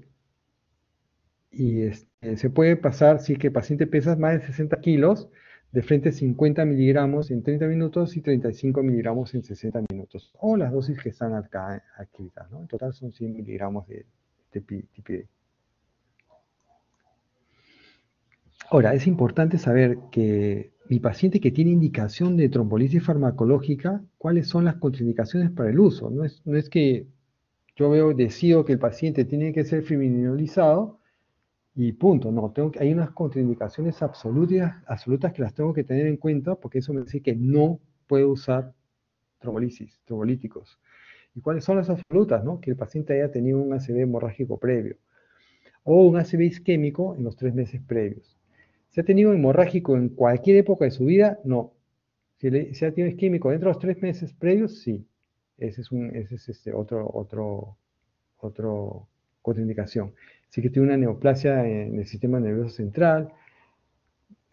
y se puede pasar, si es que el paciente pesa más de 60 kilos, de frente 50 miligramos en 30 minutos y 35 miligramos en 60 minutos, o las dosis que están acá escritas, ¿no? En total son 100 miligramos de TPA. Ahora, es importante saber que mi paciente que tiene indicación de trombolisis farmacológica, ¿cuáles son las contraindicaciones para el uso? No es que yo decido que el paciente tiene que ser fibrinolizado y punto. No, hay unas contraindicaciones absolutas que las tengo que tener en cuenta, porque eso me dice que no puedo usar trombolíticos. ¿Y cuáles son las absolutas? ¿No? Que el paciente haya tenido un ACV hemorrágico previo o un ACV isquémico en los 3 meses previos. Si ha tenido hemorrágico en cualquier época de su vida, no. Si ha tenido isquémico dentro de los 3 meses previos, sí. Ese es otro contraindicación. Si es que tiene una neoplasia en el sistema nervioso central,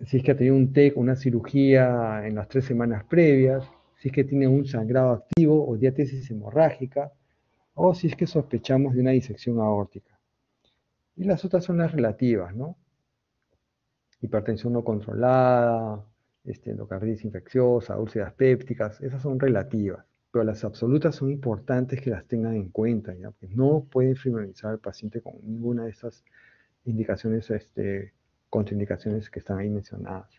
si es que ha tenido un TEC, una cirugía en las 3 semanas previas, si es que tiene un sangrado activo o diátesis hemorrágica, o si es que sospechamos de una disección aórtica. Y las otras son las relativas, ¿no? Hipertensión no controlada, endocarditis infecciosa, úlceras pépticas, esas son relativas, pero las absolutas son importantes que las tengan en cuenta, ¿ya? Porque no pueden fibrinolizar al paciente con ninguna de estas indicaciones, contraindicaciones que están ahí mencionadas.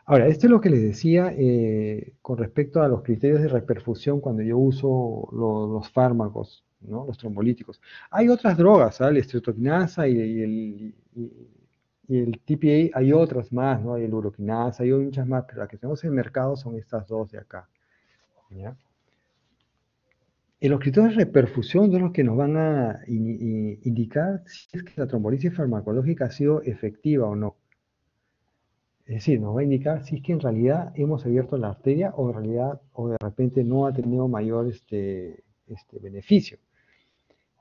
Ahora, esto es lo que les decía con respecto a los criterios de reperfusión cuando yo uso los fármacos, ¿no? Los trombolíticos. Hay otras drogas, ¿sabes? La estreptoquinasa y el TPA, hay otras más, ¿no? Hay el uroquinasa, hay muchas más, pero las que tenemos en el mercado son estas dos de acá, ¿ya? Los criterios de reperfusión son los que nos van a indicar si es que la trombolisis farmacológica ha sido efectiva o no. Es decir, nos va a indicar si es que en realidad hemos abierto la arteria o en realidad o de repente no ha tenido mayor beneficio.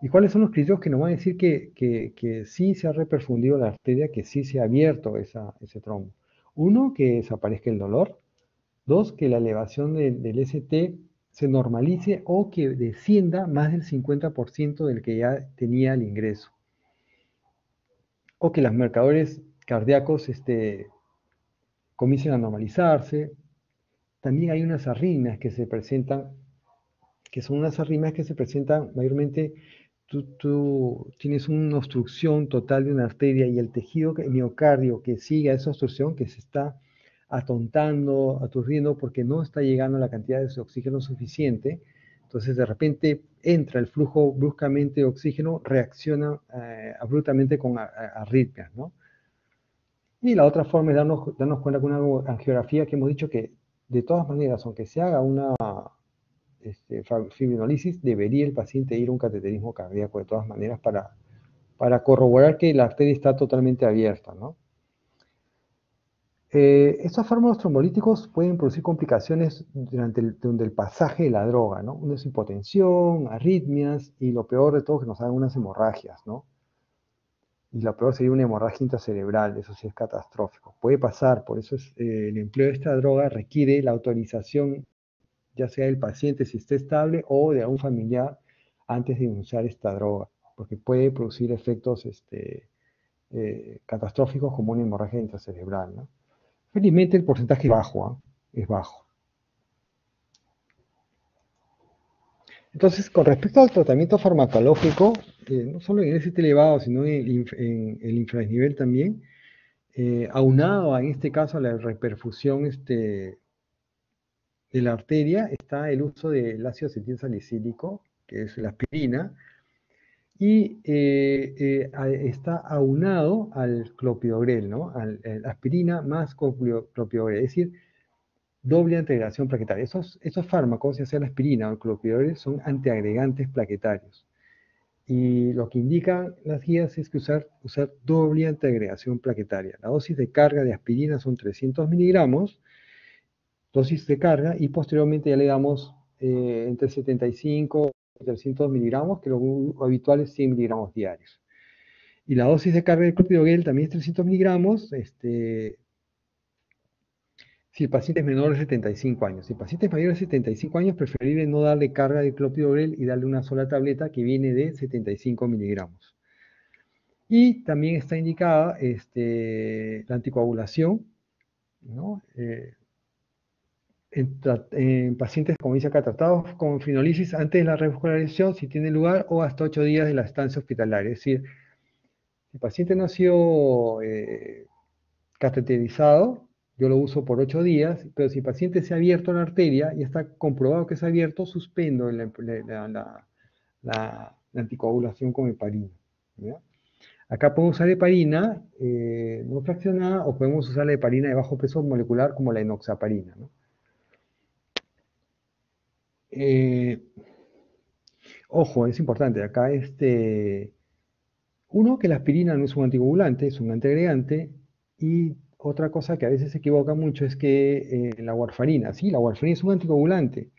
¿Y cuáles son los criterios que nos van a decir que sí se ha reperfundido la arteria, que sí se ha abierto ese trombo? Uno, que desaparezca el dolor. Dos, que la elevación del ST se normalice o que descienda más del 50% del que ya tenía el ingreso. O que los marcadores cardíacos comiencen a normalizarse. También hay unas arritmias que se presentan, que son unas arritmias que se presentan mayormente, tú tienes una obstrucción total de una arteria y el tejido miocardio que sigue a esa obstrucción, que se está atontando, aturdiendo porque no está llegando la cantidad de oxígeno suficiente. Entonces de repente entra el flujo bruscamente de oxígeno, reacciona abruptamente con arritmias, ¿no? Y la otra forma es darnos cuenta con una angiografía que hemos dicho que de todas maneras, aunque se haga una fibrinolisis, debería el paciente ir a un cateterismo cardíaco de todas maneras para corroborar que la arteria está totalmente abierta, ¿no? Estos fármacos trombolíticos pueden producir complicaciones durante el pasaje de la droga, ¿no? Una es hipotensión, arritmias y lo peor de todo que nos hagan unas hemorragias, ¿no? Y lo peor sería una hemorragia intracerebral, eso sí es catastrófico. Puede pasar, por eso el empleo de esta droga requiere la autorización ya sea del paciente si está estable o de algún familiar antes de usar esta droga, porque puede producir efectos catastróficos como una hemorragia intracerebral, ¿no? Felizmente el porcentaje es bajo, ¿ah? Es bajo. Entonces, con respecto al tratamiento farmacológico, no solo en ese elevado, sino en el infranivel también, aunado en este caso a la reperfusión de la arteria, está el uso del ácido acetilsalicílico, que es la aspirina, y está aunado al clopidogrel, ¿no? Aspirina más clopidogrel, es decir, doble integración plaquetaria. Estos fármacos, ya sea la aspirina o el clopidogrel, son antiagregantes plaquetarios. Y lo que indican las guías es que usar doble antiagregación plaquetaria. La dosis de carga de aspirina son 300 miligramos, dosis de carga, y posteriormente ya le damos entre 75 y 300 miligramos, que lo habitual es 100 miligramos diarios. Y la dosis de carga de clopidogrel también es 300 miligramos, si el paciente es menor de 75 años. Si el paciente es mayor de 75 años, preferible no darle carga de clopidogrel y darle una sola tableta que viene de 75 miligramos. Y también está indicada la anticoagulación, ¿no? En pacientes, como dice acá, tratados con fibrinolisis antes de la revascularización, si tiene lugar, o hasta 8 días de la estancia hospitalaria. Es decir, si el paciente no ha sido cateterizado, yo lo uso por 8 días, pero si el paciente se ha abierto la arteria y está comprobado que se ha abierto, suspendo la anticoagulación con heparina, ¿ya? Acá podemos usar heparina no fraccionada o podemos usar la heparina de bajo peso molecular como la enoxaparina, ¿no? Ojo, es importante, acá uno, que la aspirina no es un anticoagulante, es un antiagregante, y otra cosa que a veces se equivoca mucho es que la warfarina, sí, la warfarina es un anticoagulante,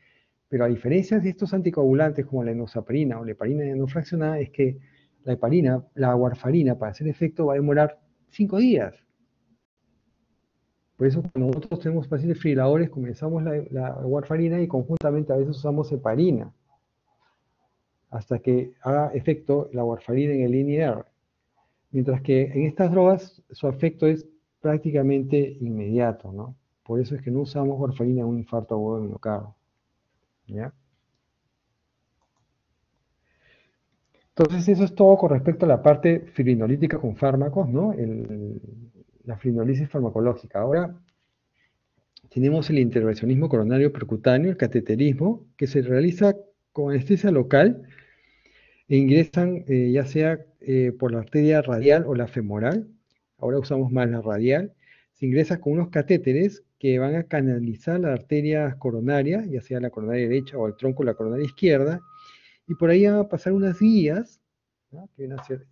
pero a diferencia de estos anticoagulantes como la enoxaparina o la heparina no fraccionada, es que la warfarina para hacer efecto va a demorar 5 días. Por eso cuando nosotros tenemos pacientes fibriladores comenzamos la warfarina y conjuntamente a veces usamos heparina hasta que haga efecto la warfarina en el linear. Mientras que en estas drogas su efecto es prácticamente inmediato, ¿no? Por eso es que no usamos warfarina en un infarto agudo de miocardio, ¿ya? Entonces eso es todo con respecto a la parte fibrinolítica con fármacos, ¿no? La fibrinolisis farmacológica. Ahora tenemos el intervencionismo coronario percutáneo, el cateterismo, que se realiza con anestesia local e ingresan ya sea por la arteria radial o la femoral. Ahora usamos más la radial. Se ingresa con unos catéteres que van a canalizar la arteria coronaria, ya sea la coronaria derecha o el tronco de la coronaria izquierda, y por ahí van a pasar unas guías, ¿no? Que vienen a ser,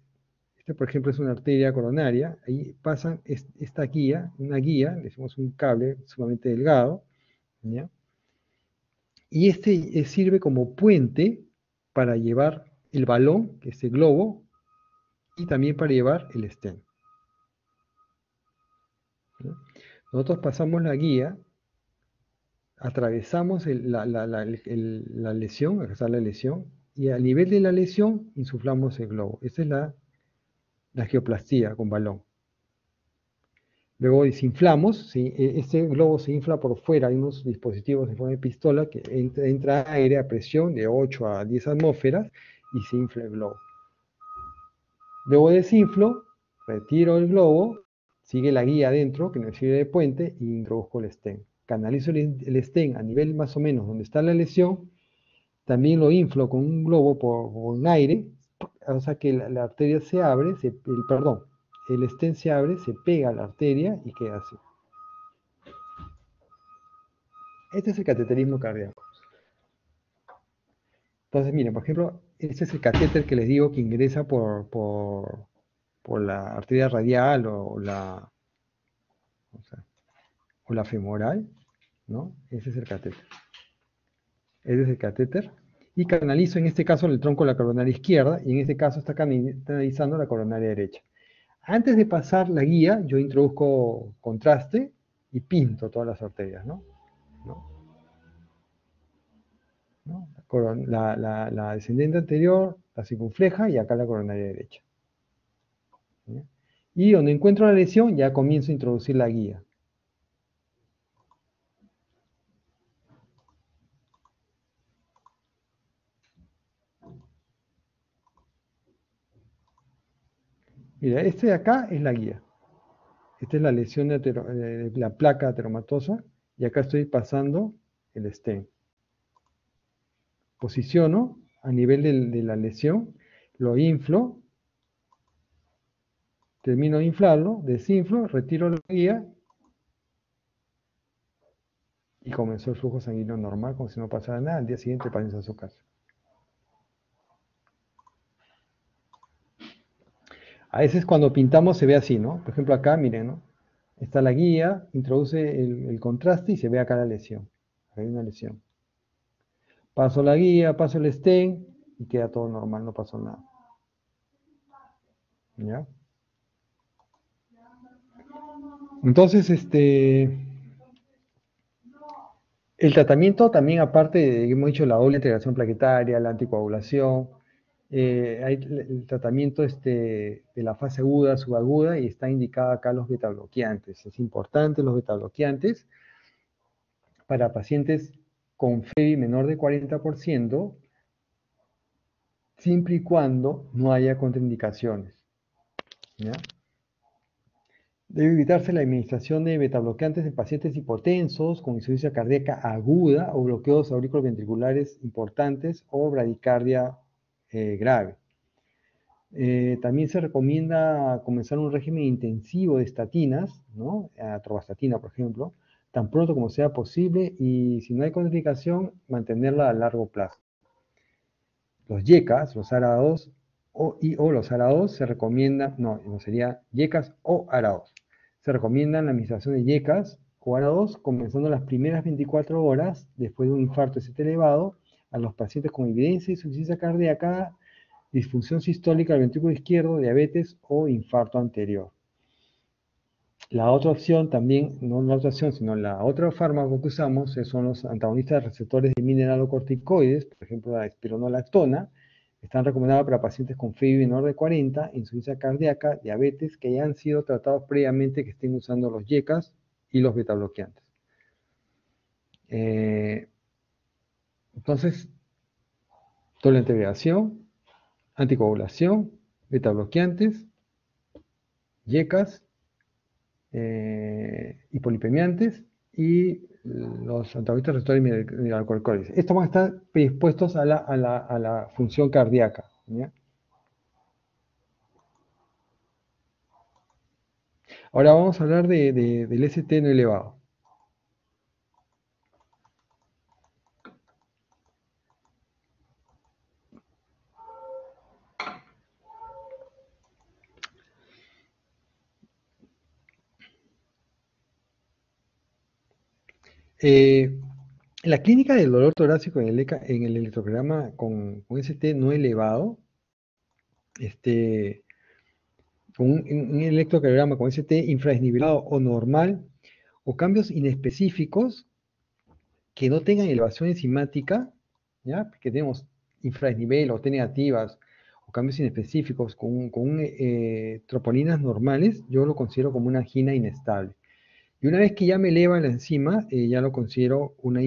por ejemplo, es una arteria coronaria, ahí pasan esta guía, una guía, le decimos un cable sumamente delgado, ¿ya? Y sirve como puente para llevar el balón, que es el globo, y también para llevar el stent, ¿no? Nosotros pasamos la guía, atravesamos la lesión, acá está la lesión, y al nivel de la lesión insuflamos el globo. Esa es la geoplastía con balón. Luego desinflamos, ¿sí? Este globo se infla por fuera, hay unos dispositivos en forma de pistola que entra aire a presión de 8 a 10 atmósferas y se infla el globo. Luego desinflo, retiro el globo, sigue la guía adentro que me sirve de puente y introduzco el stent. Canalizo el stent a nivel más o menos donde está la lesión, también lo inflo con un globo con aire, o sea que la arteria se abre, el stent se abre, se pega a la arteria y queda así. Este es el cateterismo cardíaco. Entonces, miren, por ejemplo, este es el catéter que les digo que ingresa por la arteria radial o sea, o la femoral, ¿no? Ese es el catéter. Ese es el catéter. Y canalizo en este caso el tronco de la coronaria izquierda y en este caso está canalizando la coronaria derecha. Antes de pasar la guía, yo introduzco contraste y pinto todas las arterias, ¿no? La descendente anterior, la circunfleja y acá la coronaria derecha. ¿Ya? Y donde encuentro la lesión, ya comienzo a introducir la guía. Mira, este de acá es la guía. Esta es la lesión de la placa ateromatosa y acá estoy pasando el stent. Posiciono a nivel de la lesión, lo inflo, termino de inflarlo, desinflo, retiro la guía y comenzó el flujo sanguíneo normal, como si no pasara nada. Al día siguiente el paciente a su casa. A veces cuando pintamos se ve así, ¿no? Por ejemplo acá, miren, ¿no? Está la guía, introduce el contraste y se ve acá la lesión. Hay una lesión. Paso la guía, paso el stent y queda todo normal, no pasó nada. ¿Ya? Entonces, el tratamiento también, aparte de, hemos dicho, la doble integración plaquetaria, la anticoagulación, hay el tratamiento de la fase aguda, subaguda, y está indicado acá los betabloqueantes. Es importante los betabloqueantes para pacientes con FEBI menor de 40%, siempre y cuando no haya contraindicaciones. ¿Ya? Debe evitarse la administración de betabloqueantes en pacientes hipotensos, con insuficiencia cardíaca aguda o bloqueos auriculoventriculares importantes o bradicardia grave. También se recomienda comenzar un régimen intensivo de estatinas, ¿no? Atorvastatina, por ejemplo, tan pronto como sea posible y si no hay contraindicación, mantenerla a largo plazo. Los YECAS, los ARA2 o los ARA2 se recomiendan, no sería YECAS o ARA2. Se recomiendan la administración de YECAS o ARA2 comenzando las primeras 24 horas después de un infarto ST elevado a los pacientes con evidencia de insuficiencia cardíaca, disfunción sistólica del ventrículo izquierdo, diabetes o infarto anterior. La otra opción también, no la otra opción, sino la otra fármaco que usamos son los antagonistas de receptores de mineralocorticoides, por ejemplo la espironolactona. Están recomendados para pacientes con FEBI menor de 40, insuficiencia cardíaca, diabetes, que ya han sido tratados previamente, que estén usando los YECAS y los betabloqueantes. Entonces, doble integración, anticoagulación, betabloqueantes, YECAS, hipolipemiantes y los antagonistas receptores mineralocorticoides. Estos van a estar predispuestos a la función cardíaca. ¿Ya? Ahora vamos a hablar del ST no elevado. En la clínica del dolor torácico en el electrocardiograma con ST no elevado, con un electrocardiograma con ST infradesnivelado o normal, o cambios inespecíficos que no tengan elevación enzimática, ¿ya? Que tenemos infradesnivel o T negativas, o cambios inespecíficos con troponinas normales, yo lo considero como una angina inestable. Y una vez que ya me eleva la enzima, ya lo considero una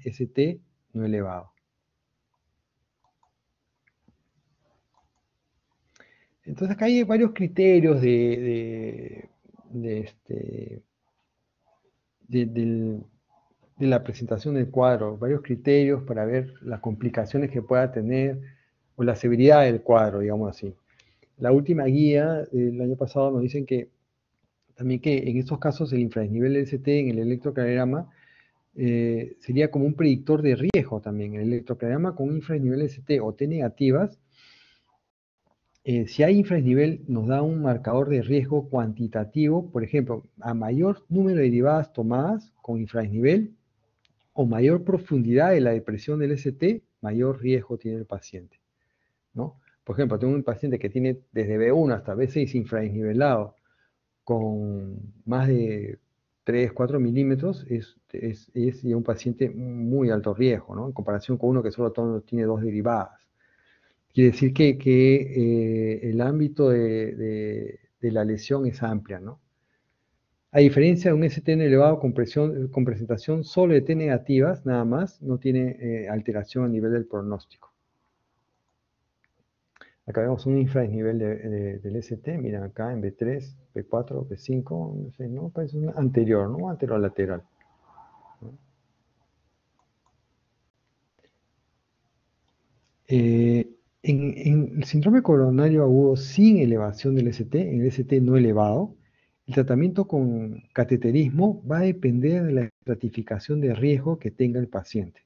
ST no elevado. Entonces acá hay varios criterios de la presentación del cuadro, varios criterios para ver las complicaciones que pueda tener o la severidad del cuadro, digamos así. La última guía del año pasado nos dicen que también que en estos casos el infradesnivel del ST en el electrocardiograma sería como un predictor de riesgo también. El electrocardiograma con un infradesnivel ST o T negativas Si hay infradesnivel, nos da un marcador de riesgo cuantitativo, por ejemplo, a mayor número de derivadas tomadas con infradesnivel o mayor profundidad de la depresión del ST, mayor riesgo tiene el paciente, ¿no? Por ejemplo, tengo un paciente que tiene desde B1 hasta B6 infradesnivelado con más de 3, 4 milímetros, es ya un paciente muy alto riesgo, ¿no? En comparación con uno que solo tiene 2 derivadas. Quiere decir que el ámbito de la lesión es amplia, ¿no? A diferencia de un STN elevado con presentación solo de T negativas, nada más, no tiene alteración a nivel del pronóstico. Acá vemos un infradesnivel del ST, miren acá en B3, B4, B5, no sé, ¿no? Parece un anterior, ¿no? Anterolateral, ¿no? En el síndrome coronario agudo sin elevación del ST, en el ST no elevado, el tratamiento con cateterismo va a depender de la estratificación de riesgo que tenga el paciente.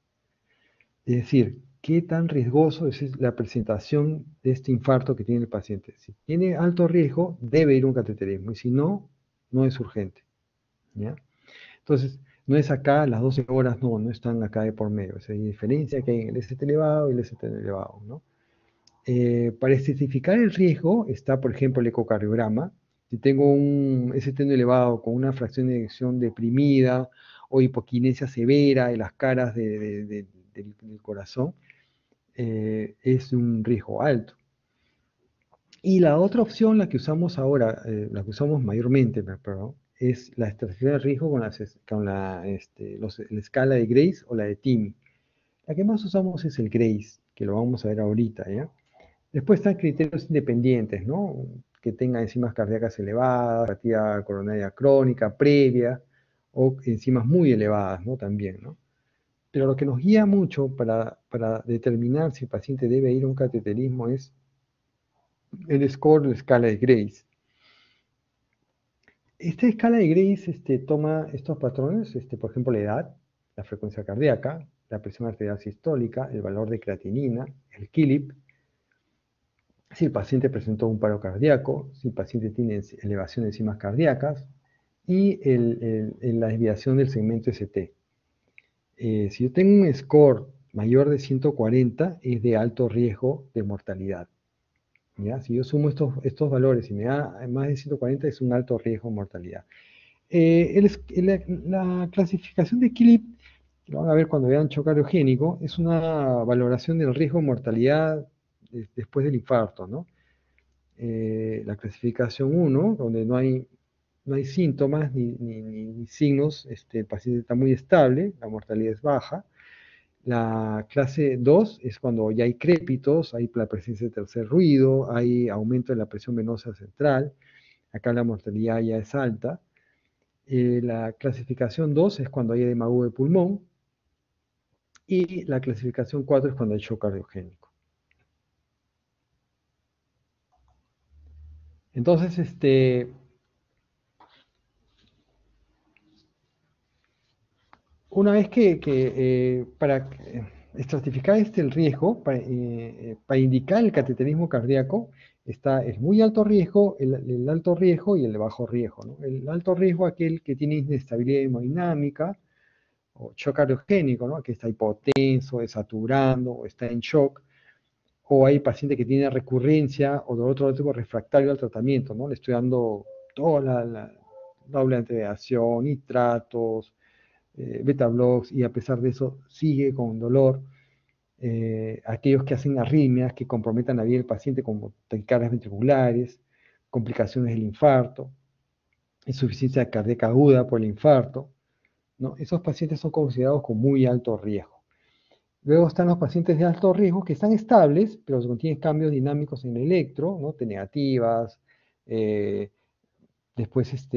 Es decir, qué tan riesgoso es la presentación de este infarto que tiene el paciente. Si tiene alto riesgo, debe ir a un cateterismo, y si no, no es urgente, ¿ya? Entonces, no es acá las 12 horas, no están acá de por medio. O sea, hay diferencia que hay en el ST elevado y el ST elevado, ¿no? Para especificar el riesgo está, por ejemplo, el ecocardiograma. Si tengo un ST elevado con una fracción de eyección deprimida o hipoquinesia severa de las caras del corazón, es un riesgo alto. Y la otra opción, la que usamos ahora, la que usamos mayormente, perdón, es la estratificación de riesgo con la escala de Grace o la de TIMI. La que más usamos es el Grace, que lo vamos a ver ahorita, ¿ya? Después están criterios independientes, ¿no? Que tenga enzimas cardíacas elevadas, fatiga coronaria crónica, previa, o enzimas muy elevadas, ¿no? También, ¿no? Pero lo que nos guía mucho para determinar si el paciente debe ir a un cateterismo es el score de la escala de Grace. Esta escala de Grace toma estos patrones, por ejemplo, la edad, la frecuencia cardíaca, la presión arterial sistólica, el valor de creatinina, el KILIP, si el paciente presentó un paro cardíaco, si el paciente tiene elevación de enzimas cardíacas y la desviación del segmento ST. Si yo tengo un score mayor de 140, es de alto riesgo de mortalidad, ¿ya? Si yo sumo estos valores y me da más de 140, es un alto riesgo de mortalidad. La clasificación de KILIP, lo van a ver cuando vean shock cardiogénico, es una valoración del riesgo de mortalidad después del infarto, ¿no? La clasificación 1, donde no hay síntomas ni signos, el paciente está muy estable, la mortalidad es baja. La clase 2 es cuando ya hay crépitos, hay la presencia de tercer ruido, hay aumento de la presión venosa central, acá la mortalidad ya es alta. La clasificación 2 es cuando hay edema agudo de pulmón, y la clasificación 4 es cuando hay shock cardiogénico. Entonces, una vez para estratificar el riesgo, para indicar el cateterismo cardíaco, está el muy alto riesgo, el alto riesgo y el de bajo riesgo, ¿no? El alto riesgo, aquel que tiene inestabilidad hemodinámica o shock cardiogénico, ¿no? Que está hipotenso, desaturando o está en shock, o hay paciente que tiene recurrencia o de otro tipo refractario al tratamiento, ¿no? Le estoy dando toda la doble antiagregación, nitratos, beta blocks, y a pesar de eso sigue con dolor. Aquellos que hacen arritmias que comprometan la vida del paciente, como taquicardias ventriculares, complicaciones del infarto, insuficiencia cardíaca aguda por el infarto, ¿no? Esos pacientes son considerados con muy alto riesgo. Luego están los pacientes de alto riesgo que están estables, pero contienen cambios dinámicos en el electro, ¿no? T negativas, después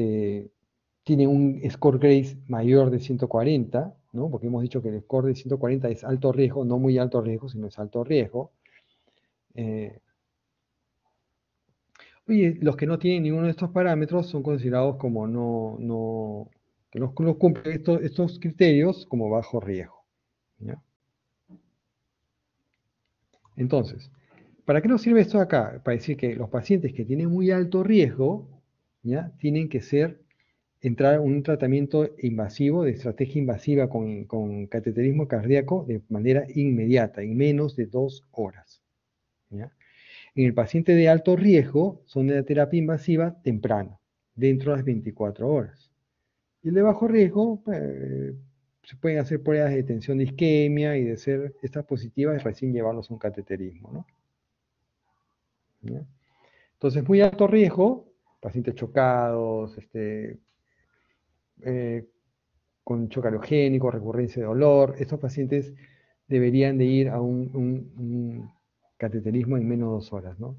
tiene un score Grace mayor de 140, ¿no? Porque hemos dicho que el score de 140 es alto riesgo, no muy alto riesgo, sino es alto riesgo. Oye, los que no tienen ninguno de estos parámetros son considerados como que no cumplen estos criterios como bajo riesgo, ¿ya? Entonces, ¿Para qué nos sirve esto acá? Para decir que los pacientes que tienen muy alto riesgo, ¿ya? Tienen que entrar en un tratamiento invasivo, de estrategia invasiva con cateterismo cardíaco de manera inmediata, en menos de 2 horas. ¿Ya? En el paciente de alto riesgo, son de la terapia invasiva temprano, dentro de las 24 horas. Y el de bajo riesgo, se pueden hacer pruebas de detención de isquemia y de ser estas positivas, recién llevarlos a un cateterismo, ¿no? ¿Ya? Entonces, muy alto riesgo, pacientes chocados, eh, con choque aleogénico, recurrencia de dolor, estos pacientes deberían de ir a un cateterismo en menos de 2 horas, ¿no?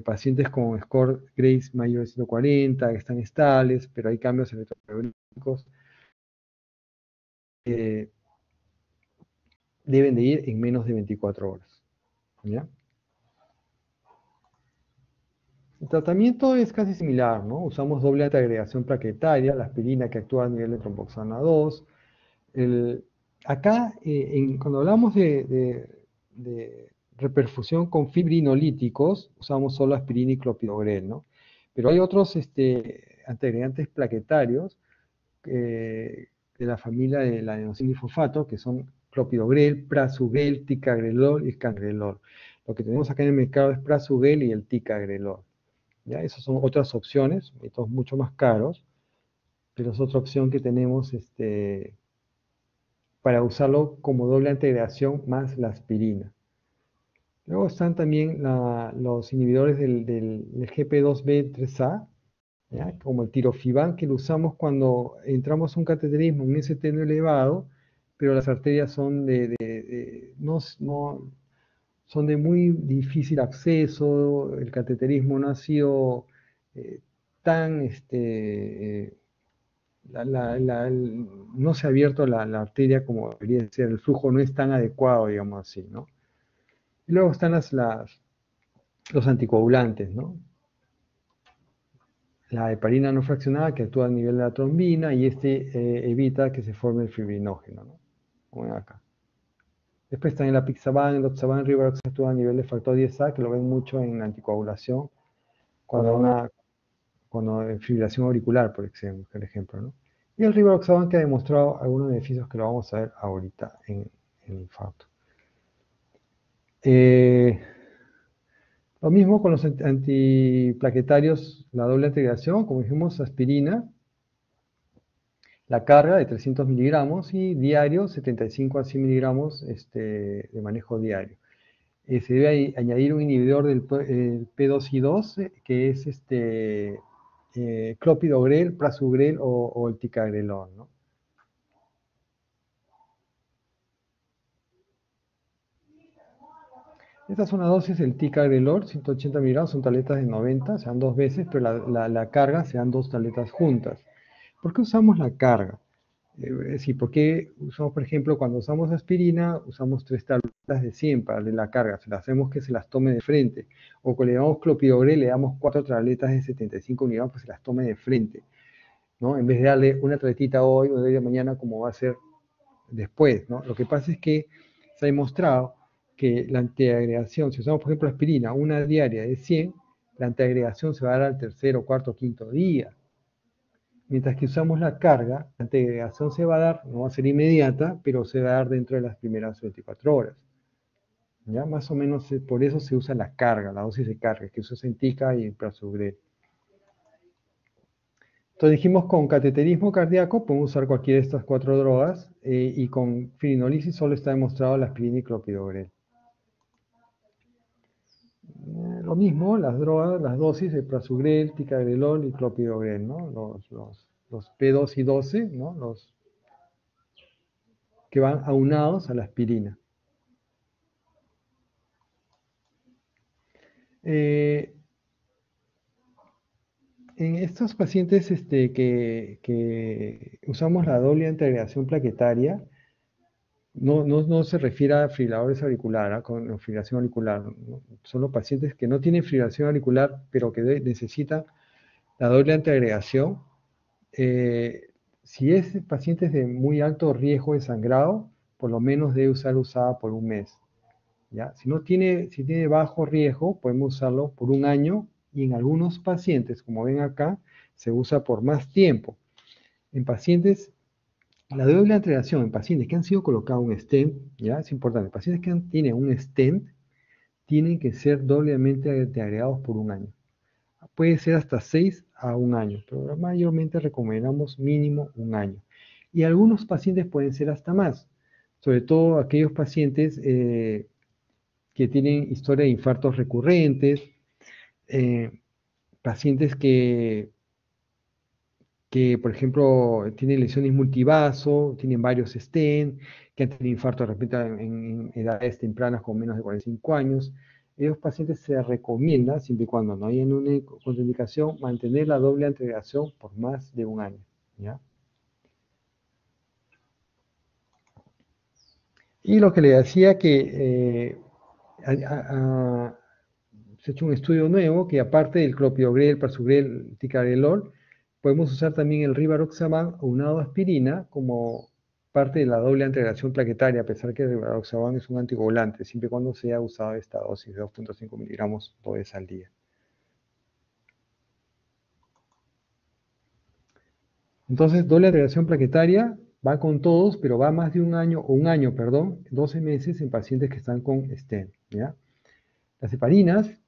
Pacientes con score Grace mayor de 140, que están estables, pero hay cambios electrocardiográficos, eh, deben de ir en menos de 24 horas, ¿ya? El tratamiento es casi similar, ¿no? Usamos doble antiagregación plaquetaria, la aspirina que actúa a nivel de tromboxana 2. Acá, cuando hablamos de reperfusión con fibrinolíticos, usamos solo aspirina y clopidogrel, ¿no? Pero hay otros antiagregantes plaquetarios de la familia de la adenosindifosfato, que son clopidogrel, prasugrel, ticagrelor y cangrelor. Lo que tenemos acá en el mercado es prasugrel y el ticagrelor. ¿Ya? Esas son otras opciones, métodos mucho más caros, pero es otra opción que tenemos para usarlo como doble integración más la aspirina. Luego están también los inhibidores del GP2B3A, ¿ya? Como el tirofiban, que lo usamos cuando entramos a un cateterismo, un ST no elevado, pero las arterias son son de muy difícil acceso, el cateterismo no ha sido tan, no se ha abierto la arteria como debería ser, el flujo no es tan adecuado, digamos así, ¿no? Y luego están los anticoagulantes, ¿no? La heparina no fraccionada que actúa a nivel de la trombina y evita que se forme el fibrinógeno, ¿no? Como ven acá. Después están el apixaban, el oxaban, Rivarox actúa a nivel de factor 10A, que lo ven mucho en anticoagulación, cuando hay fibrilación auricular, por ejemplo, ¿no? Y el Rivaroxaban que ha demostrado algunos beneficios que lo vamos a ver ahorita en el infarto. Lo mismo con los antiplaquetarios, la doble integración, como dijimos, aspirina, la carga de 300 miligramos y diario 75 a 100 miligramos de manejo diario. Se debe añadir un inhibidor del P2I2, que es clopidogrel, prasugrel o el ticagrelor, ¿no? Estas son las dosis del ticagrelor, 180 miligramos, son tabletas de 90, se dan 2 veces, pero la carga se dan 2 tabletas juntas. ¿Por qué usamos la carga? Es decir, ¿por qué usamos, por ejemplo, cuando usamos aspirina, usamos 3 tabletas de 100 para darle la carga? Se las hacemos que se las tome de frente. O cuando le damos clopidogrel, le damos 4 tabletas de 75 miligramos, pues se las tome de frente, ¿no? En vez de darle una tabletita hoy o de mañana, como va a ser después, ¿no? Lo que pasa es que se ha demostrado que la antiagregación, si usamos, por ejemplo, aspirina, una diaria de 100, la antiagregación se va a dar al tercero, cuarto, quinto día. Mientras que usamos la carga, la antiagregación se va a dar, no va a ser inmediata, pero se va a dar dentro de las primeras 24 horas. ¿Ya? Más o menos por eso se usa la carga, la dosis de carga, que usa en TICA y en prasugrel. Entonces dijimos con cateterismo cardíaco podemos usar cualquiera de estas 4 drogas y con firinolisis solo está demostrado la aspirina y clopidogrel. Lo mismo, las drogas, las dosis de prasugrel, ticagrelol y clopidogrel, ¿no? Los P2 y 12, ¿no? Los que van aunados a la aspirina. En estos pacientes que usamos la doble integración plaquetaria, no se refiere a fibriladores auriculares, con fibrilación auricular. ¿No? Son los pacientes que no tienen fibrilación auricular, pero que necesitan la doble integración. Si es pacientes de muy alto riesgo de sangrado, por lo menos debe usar usada por un mes. ¿ya? Si tiene bajo riesgo, podemos usarlo por un año y en algunos pacientes, como ven acá, se usa por más tiempo. En pacientes, la doble alteración en pacientes que han sido colocados un stent, ¿ya? Es importante, pacientes que tienen un stent tienen que ser doblemente agregados por un año. Puede ser hasta 6 a un año, pero mayormente recomendamos mínimo un año. Y algunos pacientes pueden ser hasta más, sobre todo aquellos pacientes que tienen historia de infartos recurrentes, eh, pacientes por ejemplo, tienen lesiones multivaso, tienen varios stent, que han tenido infarto de repente en edades tempranas con menos de 45 años. Esos pacientes se recomienda, siempre y cuando no haya una contraindicación, mantener la doble antiagregación por más de un año, ¿ya? Y lo que le decía que se ha hecho un estudio nuevo que aparte del clopidogrel, prasugrel, ticagrelor, podemos usar también el rivaroxaban unado a aspirina como parte de la doble antiagregación plaquetaria, a pesar que el rivaroxaban es un anticoagulante, siempre y cuando sea usado esta dosis de 2.5 miligramos 2 veces al día. Entonces, doble agregación plaquetaria va con todos, pero va más de un año, perdón, 12 meses en pacientes que están con stent, ¿ya? Las heparinas,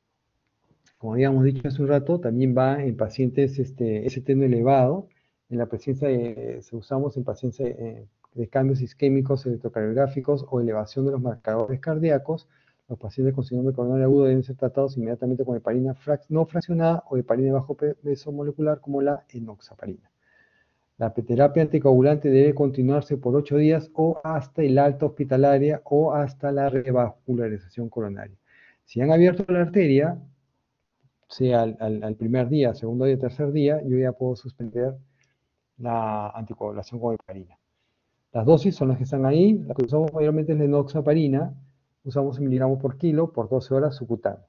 como habíamos dicho hace un rato, también va en pacientes ST elevado, en la presencia se usamos en pacientes de cambios isquémicos electrocardiográficos o elevación de los marcadores cardíacos. Los pacientes con síndrome coronario agudo deben ser tratados inmediatamente con heparina no fraccionada o heparina de bajo peso molecular como la enoxaparina. La terapia anticoagulante debe continuarse por 8 días o hasta el alta hospitalaria o hasta la revascularización coronaria. Si han abierto la arteria, sea al primer día, segundo día, tercer día, yo ya puedo suspender la anticoagulación con heparina. Las dosis son las que están ahí, la que usamos mayormente es la enoxaparina, usamos 1 miligramos por kilo por 12 horas subcutáneo.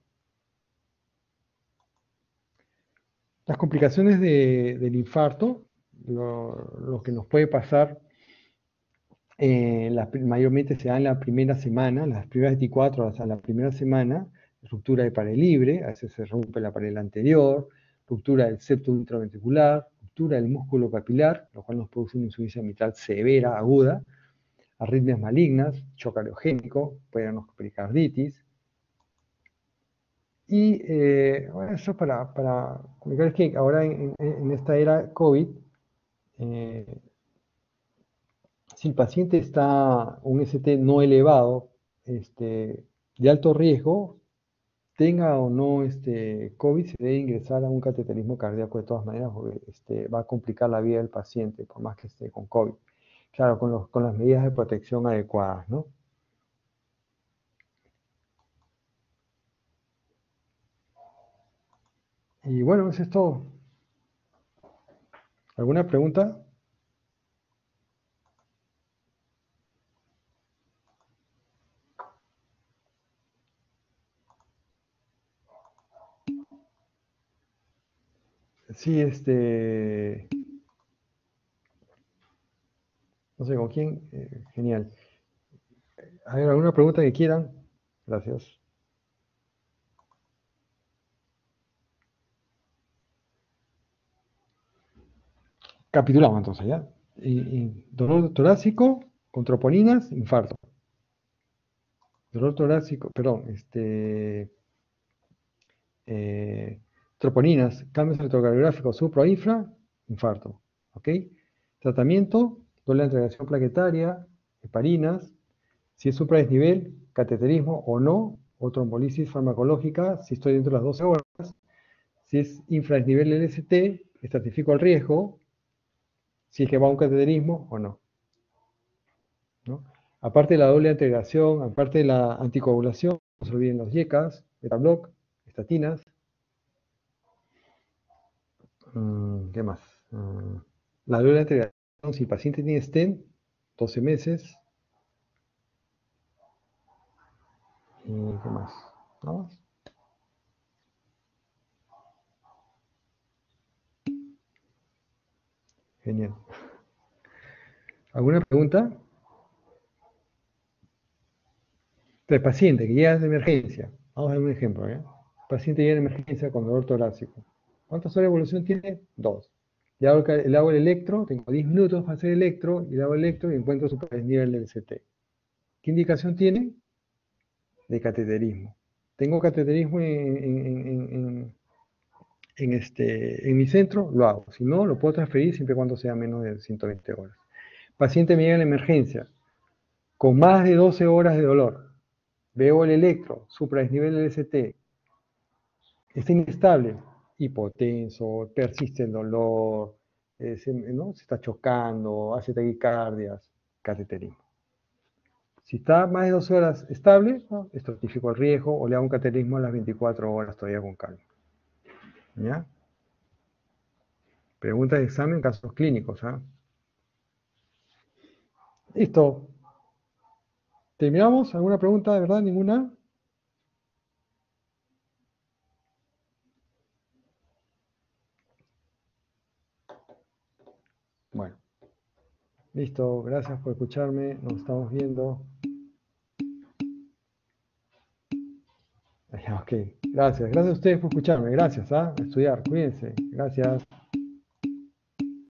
Las complicaciones del infarto, lo que nos puede pasar, mayormente se da en la primera semana, las primeras 24 horas a la primera semana, ruptura de pared libre, a veces se rompe la pared anterior, ruptura del septo intraventricular, ruptura del músculo papilar, lo cual nos produce una insuficiencia mitral severa, aguda, arritmias malignas, shock cariogénico, puede darnos pericarditis. Y bueno, eso para comunicar es que ahora en esta era COVID, si el paciente está un ST no elevado, de alto riesgo, tenga o no COVID, se debe ingresar a un cateterismo cardíaco de todas maneras, porque va a complicar la vida del paciente, por más que esté con COVID. Claro, con las medidas de protección adecuadas, ¿no? Y bueno, eso es todo. ¿Alguna pregunta? Sí, no sé con quién. Genial. ¿Hay alguna pregunta que quieran? Gracias. Capitulamos entonces, ¿ya? Dolor torácico, con troponinas, infarto. Dolor torácico, perdón, troponinas, cambios electrocardiográficos supra o infra, infarto. ¿Ok? Tratamiento, doble agregación plaquetaria, heparinas. Si es supradesnivel, cateterismo o no, o trombolisis farmacológica, si estoy dentro de las 12 horas. Si es infradesnivel LST, estratifico el riesgo, si es que va a un cateterismo o no, ¿no? Aparte de la doble integración, aparte de la anticoagulación, no se olviden los YECAS, betabloc, estatinas. ¿Qué más? La doble integración, si el paciente tiene stent, 12 meses. ¿Y qué más? ¿Nada más? Genial. ¿Alguna pregunta? Entonces, paciente que llega de emergencia, vamos a dar un ejemplo, ¿ya? Paciente llega de emergencia con dolor torácico. ¿Cuántas horas de evolución tiene? 2. Le hago el electro, tengo 10 minutos para hacer electro, y le hago electro y encuentro su nivel del CT. ¿Qué indicación tiene? De cateterismo. ¿Tengo cateterismo en mi centro? Lo hago. Si no, lo puedo transferir siempre y cuando sea menos de 120 horas. Paciente me llega en emergencia con más de 12 horas de dolor. Veo el electro, supradesnivel del ST, está inestable, hipotenso, persiste el dolor, ¿no? Se está chocando, hace taquicardias, cateterismo. Si está más de 12 horas estable, ¿no? Estratifico el riesgo o le hago un cateterismo a las 24 horas todavía con calma. ¿Ya? Preguntas de examen, casos clínicos. ¿Ah? Listo. ¿Terminamos? ¿Alguna pregunta de verdad? ¿Ninguna? Bueno. Listo. Gracias por escucharme. Nos estamos viendo. Ok. Gracias. Gracias a ustedes por escucharme. Gracias. A estudiar. Cuídense. Gracias.